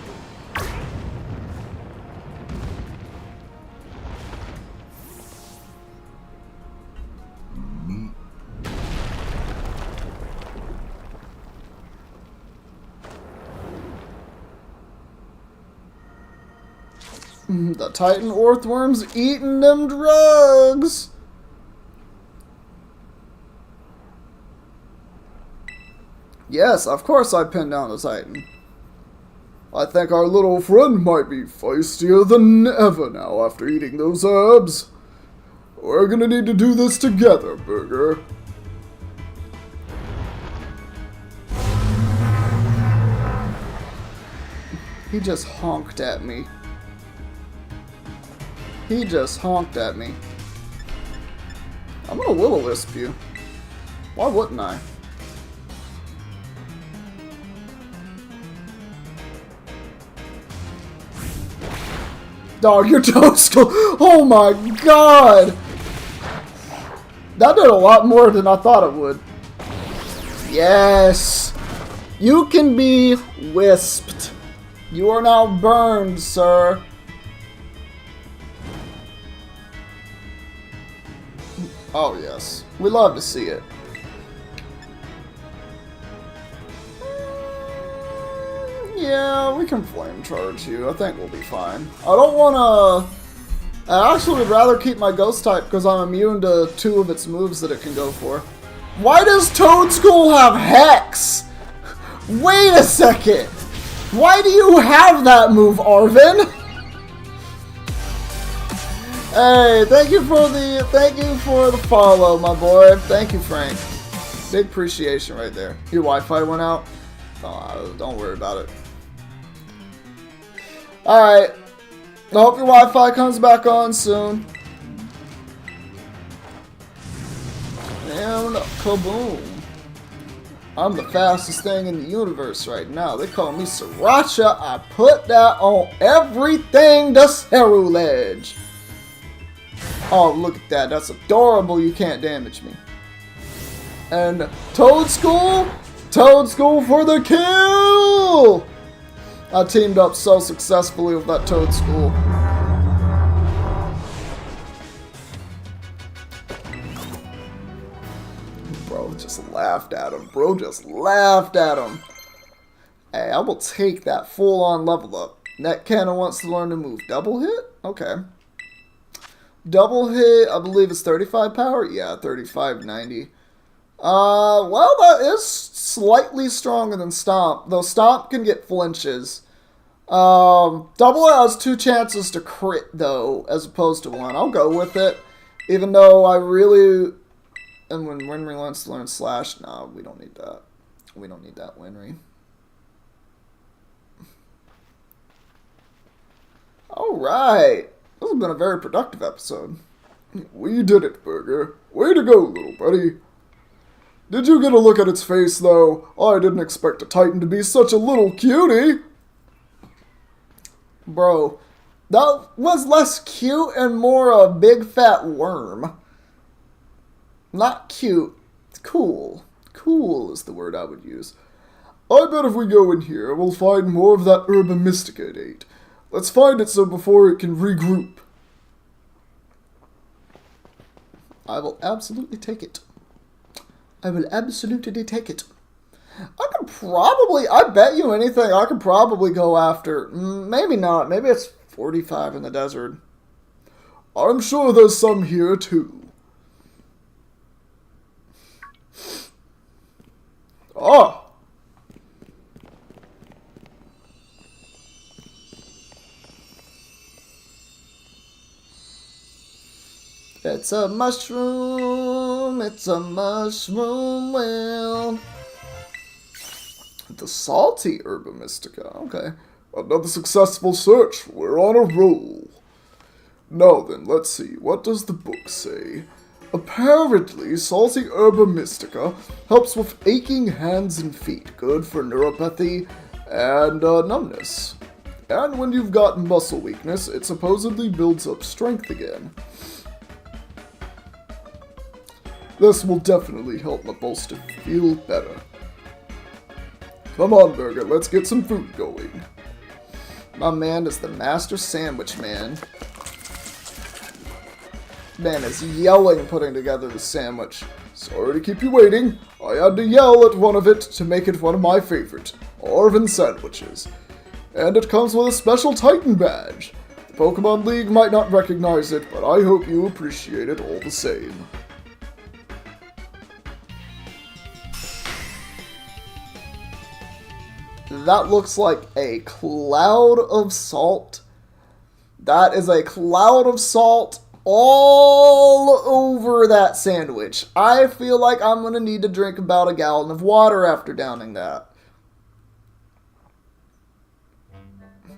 The Titan Earthworm's eating them drugs. Yes, of course I pinned down the Titan. I think our little friend might be feistier than ever now after eating those herbs. We're gonna need to do this together, Burger. He just honked at me. He just honked at me. I'm gonna will-o-wisp you. Why wouldn't I? Dog, your toast. Oh my god! That did a lot more than I thought it would. Yes! You can be wisped. You are now burned, sir. Oh yes. We love to see it. Yeah, we can flame charge you. I think we'll be fine. I don't want to... I actually would rather keep my ghost type because I'm immune to 2 of its moves that it can go for. Why does Toad School have Hex? Wait a second. Why do you have that move, Arvin? Hey, thank you for the follow, my boy. Thank you, Frank. Big appreciation right there. Your Wi-Fi went out? Oh, don't worry about it. Alright. I hope your Wi-Fi comes back on soon. And kaboom. I'm the fastest thing in the universe right now. They call me Sriracha. I put that on everything the Cerulege. Oh, look at that. That's adorable. You can't damage me. And Toad School? Toad School for the kill! I teamed up so successfully with that Toad School. Bro just laughed at him. Bro just laughed at him. Hey, I will take that full-on level up. Net Cannon wants to learn to move. Double hit? Okay. Double hit, I believe it's 35 power? Yeah, 3590. Well, that is slightly stronger than Stomp, though Stomp can get flinches. Double has 2 chances to crit, though, as opposed to 1. I'll go with it, even though I really... And when Winry wants to learn Slash, nah, we don't need that. We don't need that, Winry. Alright. This has been a very productive episode. We did it, Burger. Way to go, little buddy. Did you get a look at its face, though? I didn't expect a Titan to be such a little cutie. Bro, that was less cute and more a big fat worm. Not cute. Cool. Cool is the word I would use. I bet if we go in here, we'll find more of that Herba Mystica it ate. Let's find it so before it can regroup. I will absolutely take it. I will absolutely take it. I could probably, I bet you anything, I could probably go after, maybe not, maybe it's 45 in the desert. I'm sure there's some here too. Oh! It's a mushroom, well. The salty Herba Mystica, okay. Another successful search, we're on a roll. Now then, let's see, what does the book say? Apparently, salty Herba Mystica helps with aching hands and feet, good for neuropathy and numbness. And when you've got muscle weakness, it supposedly builds up strength again. This will definitely help my bolster feel better. Come on, Burger, let's get some food going. My man is the master sandwich man. Man is yelling putting together the sandwich. Sorry to keep you waiting. I had to yell at one of it to make it one of my favorite Arvin sandwiches. And it comes with a special Titan badge. The Pokemon League might not recognize it, but I hope you appreciate it all the same. That looks like a cloud of salt. That is a cloud of salt all over that sandwich. I feel like I'm going to need to drink about a gallon of water after downing that.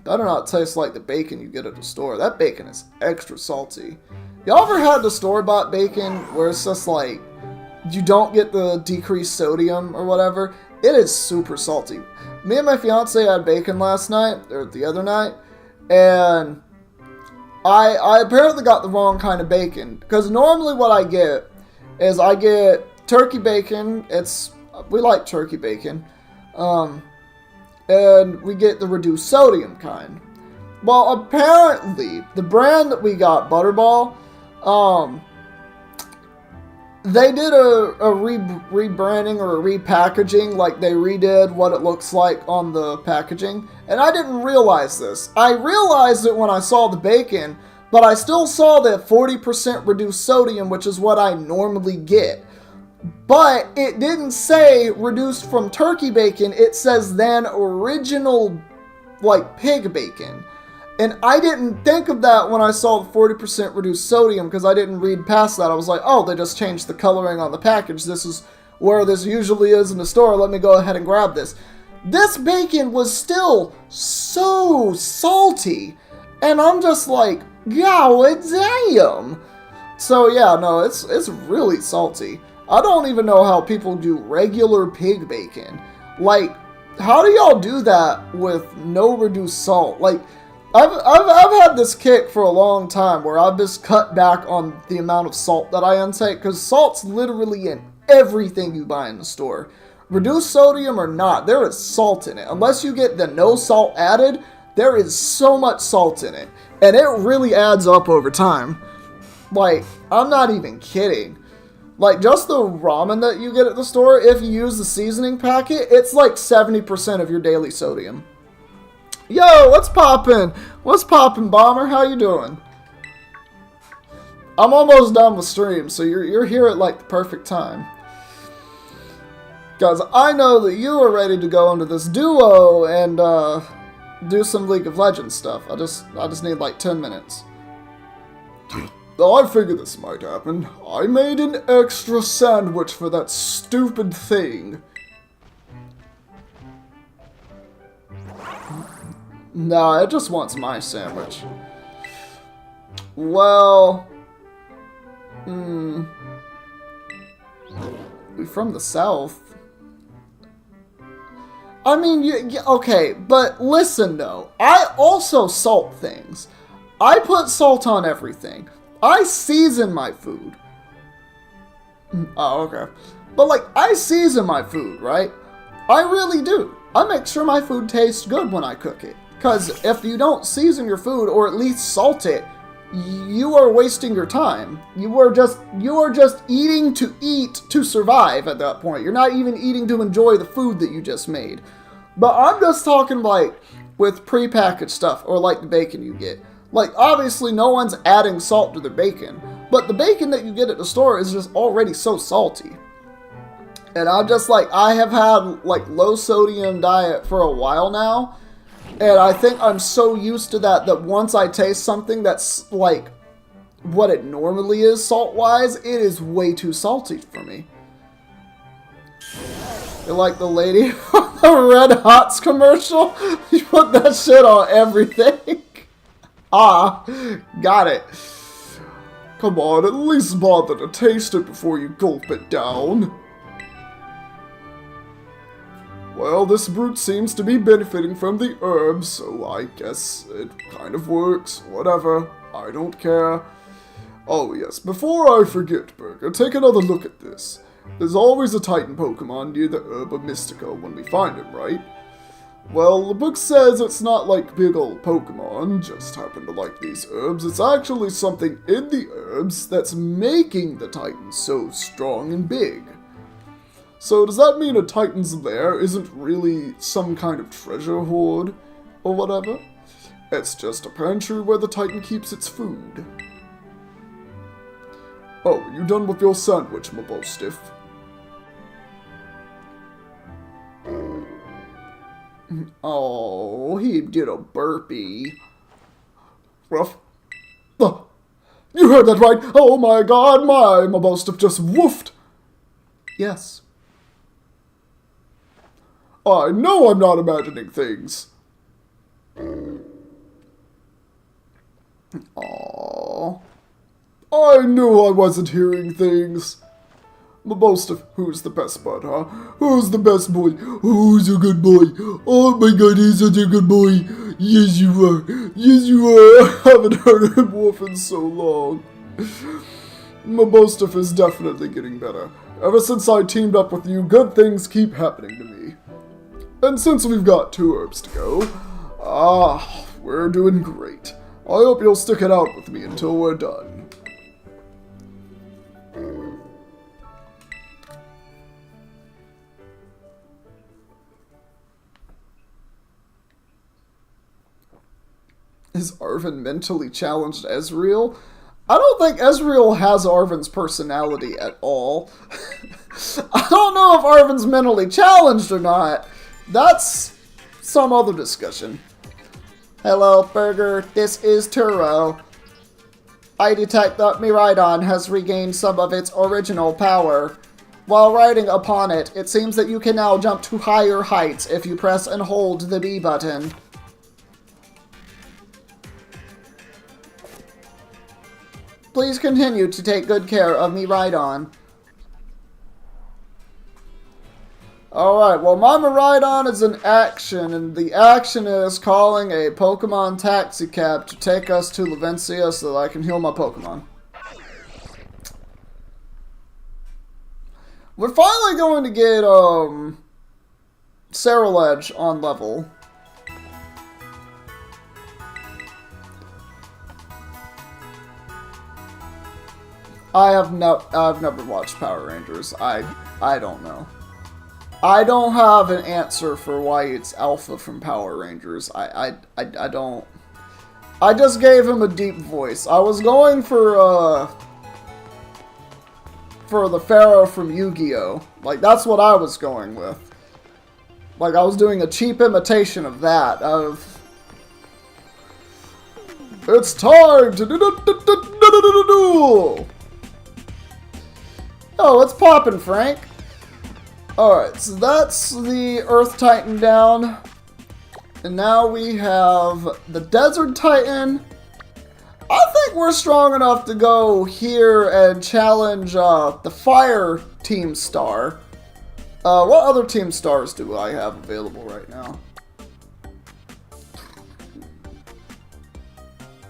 Better not taste like the bacon you get at the store. That bacon is extra salty. Y'all ever had the store-bought bacon where it's just like, you don't get the decreased sodium or whatever? It is super salty. Me and my fiance had bacon last night, or the other night, and I apparently got the wrong kind of bacon. Because normally what I get is I get turkey bacon. We like turkey bacon. And we get the reduced sodium kind. Well, apparently, the brand that we got, Butterball, they did a rebranding or a repackaging, like they redid what it looks like on the packaging, and I didn't realize this. I realized it when I saw the bacon, but I still saw that 40% reduced sodium, which is what I normally get. But it didn't say reduced from turkey bacon, it says then original, like, pig bacon. And I didn't think of that when I saw the 40% reduced sodium, because I didn't read past that. I was like, oh, they just changed the coloring on the package. This is where this usually is in the store. Let me go ahead and grab this. This bacon was still so salty. And I'm just like, God damn. So yeah, no, it's really salty. I don't even know how people do regular pig bacon. Like, how do y'all do that with no reduced salt? Like, I've had this kick for a long time where I've just cut back on the amount of salt that I intake, because salt's literally in everything you buy in the store. Reduced sodium or not, there is salt in it. Unless you get the no salt added, there is so much salt in it. And it really adds up over time. Like, I'm not even kidding. Like, just the ramen that you get at the store, if you use the seasoning packet, it's like 70% of your daily sodium. Yo, what's poppin'? What's poppin', Bomber? How you doing? I'm almost done with stream, so you're here at like the perfect time. Guys, I know that you are ready to go into this duo and do some League of Legends stuff. I just need like 10 minutes. I figured this might happen. I made an extra sandwich for that stupid thing. Nah, it just wants my sandwich. Well... We from the south. I mean, okay, but listen though. I also salt things. I put salt on everything. I season my food. Oh, okay. But like, I season my food, right? I really do. I make sure my food tastes good when I cook it. Because if you don't season your food, or at least salt it, you are wasting your time. You are just eating to eat to survive at that point. You're not even eating to enjoy the food that you just made. But I'm just talking like with prepackaged stuff, or like the bacon you get. Like, obviously no one's adding salt to their bacon, but the bacon that you get at the store is just already so salty. And I'm just like, I have had like low sodium diet for a while now, and I think I'm so used to that once I taste something that's like what it normally is salt-wise, it is way too salty for me. You're like the lady on the Red Hots commercial? You put that shit on everything. Ah, got it. Come on, at least bother to taste it before you gulp it down. Well, this brute seems to be benefiting from the herbs, so I guess it kind of works. Whatever, I don't care. Oh yes, before I forget, Burger, take another look at this. There's always a Titan Pokemon near the Herb of Mystico when we find him, right? Well, the book says it's not like big old Pokemon just happen to like these herbs. It's actually something in the herbs that's making the Titan so strong and big. So does that mean a Titan's lair isn't really some kind of treasure hoard or whatever? It's just a pantry where the Titan keeps its food. Oh, you done with your sandwich, my bow stiff? Oh, he did a burpee. Ruff. Oh, you heard that right. Oh my god, my bow stiff just woofed. Yes. I know I'm not imagining things. Aww. I knew I wasn't hearing things. Most of who's the best bud, huh? Who's the best boy? Who's a good boy? Oh my god, he's such a good boy. Yes, you are. Yes, you are. I haven't heard him woof in so long. My bow stuff is definitely getting better. Ever since I teamed up with you, good things keep happening to me. And since we've got 2 herbs to go, we're doing great. I hope you'll stick it out with me until we're done. Is Arven mentally challenged Ezreal? I don't think Ezreal has Arven's personality at all. I don't know if Arven's mentally challenged or not. That's some other discussion. Hello, Burger. This is Turo. I detect that Miraidon has regained some of its original power. While riding upon it, it seems that you can now jump to higher heights if you press and hold the B button. Please continue to take good care of Miraidon. Alright, well, my Miraidon is in action, and the action is calling a Pokemon taxi cab to take us to Levencia so that I can heal my Pokemon. We're finally going to get, Ceruledge on level. I've never watched Power Rangers. I don't know. I don't have an answer for why it's Alpha from Power Rangers. I don't. I just gave him a deep voice. I was going for the Pharaoh from Yu-Gi-Oh! Like, that's what I was going with. Like, I was doing a cheap imitation of that, It's time to duel! Oh, it's poppin', Frank. Alright, so that's the Earth Titan down. And now we have the Desert Titan. I think we're strong enough to go here and challenge the Fire Team Star. What other Team Stars do I have available right now?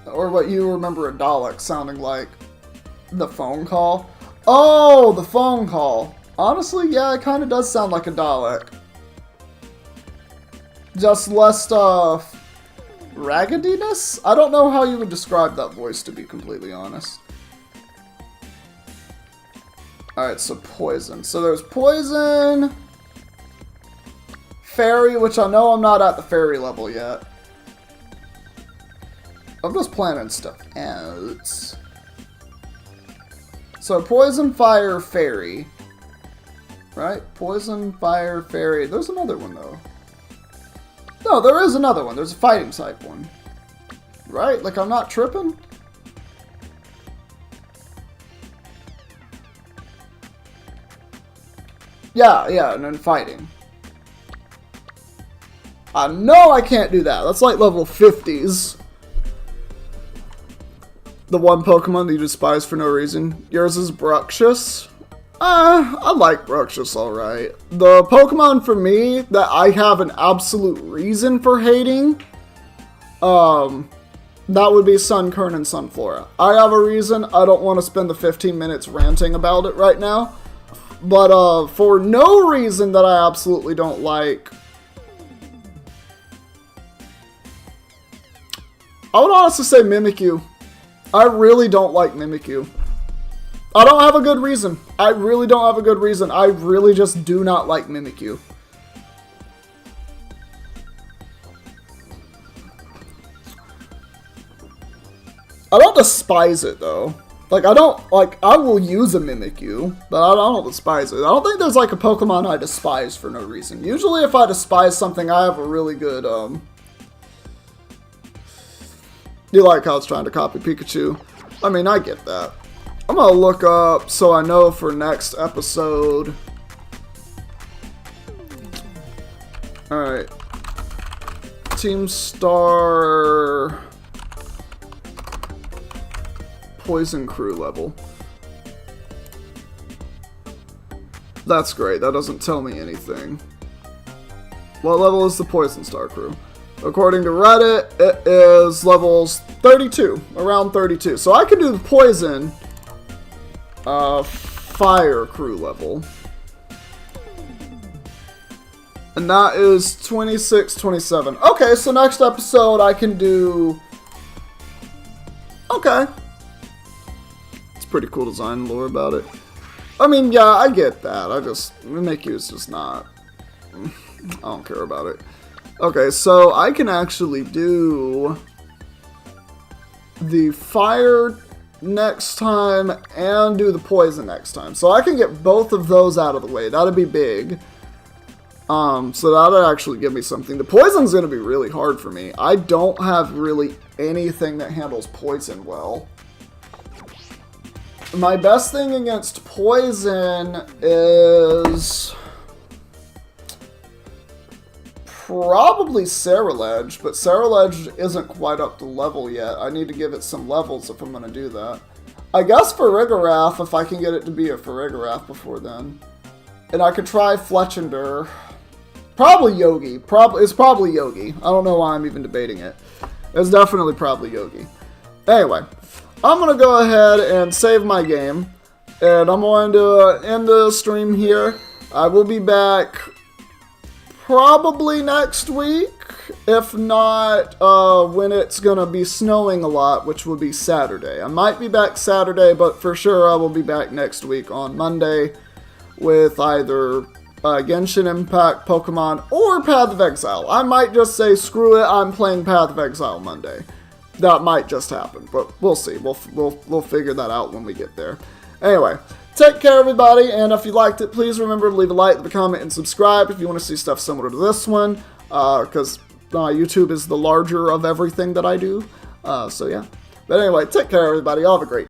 Or what you remember a Dalek sounding like. The phone call. Oh, the phone call. Honestly, yeah, it kind of does sound like a Dalek. Just less, raggediness? I don't know how you would describe that voice, to be completely honest. Alright, so Poison. So there's Poison, Fairy, which I know I'm not at the Fairy level yet. I'm just planning stuff out. So Poison, Fire, Fairy. Right? Poison, Fire, Fairy. There's another one, though. No, there is another one. There's a Fighting type one. Right? Like, I'm not tripping? Yeah, and then Fighting. I know I can't do that. That's like level 50s. The one Pokemon that you despise for no reason. Yours is Bruxish. I like Bruxish alright. The Pokemon for me that I have an absolute reason for hating, that would be Sunkern and Sunflora. I have a reason. I don't want to spend the 15 minutes ranting about it right now. But for no reason that I absolutely don't like, I would honestly say Mimikyu. I really don't like Mimikyu. I don't have a good reason. I really don't have a good reason. I really just do not like Mimikyu. I don't despise it, though. Like, I will use a Mimikyu, but I don't despise it. I don't think there's, like, a Pokemon I despise for no reason. Usually, if I despise something, I have a really good, You like how it's trying to copy Pikachu? I mean, I get that. I'm gonna look up so I know for next episode. Alright. Team Star... Poison Crew level. That's great. That doesn't tell me anything. What level is the Poison Star crew? According to Reddit, it is levels 32. Around 32. So I can do the Poison Fire crew level. And that is 26, 27. Okay, so next episode I can do... Okay. Pretty cool design and lore about it. I mean, yeah, I get that. Mimikyu is just not... I don't care about it. Okay, so I can actually do the fire next time and do the poison next time. So I can get both of those out of the way. That'd be big. So that'd actually give me something. The poison's going to be really hard for me. I don't have really anything that handles poison well. My best thing against poison is probably Cerulege, but Cerulege isn't quite up to level yet. I need to give it some levels if I'm going to do that. I guess Farigiraf, if I can get it to be a Farigiraf before then. And I could try Fletchinder. Probably Yogi. It's probably Yogi. I don't know why I'm even debating it. It's definitely probably Yogi. Anyway. I'm going to go ahead and save my game, and I'm going to end the stream here. I will be back probably next week, if not when it's going to be snowing a lot, which will be Saturday. I might be back Saturday, but for sure I will be back next week on Monday with either Genshin Impact, Pokemon, or Path of Exile. I might just say, screw it, I'm playing Path of Exile Monday. That might just happen, but we'll see. We'll figure that out when we get there. Anyway, take care, everybody, and if you liked it, please remember to leave a like, leave a comment, and subscribe if you want to see stuff similar to this one, because YouTube is the larger of everything that I do. So yeah. But anyway, take care, everybody. Y'all have a great day.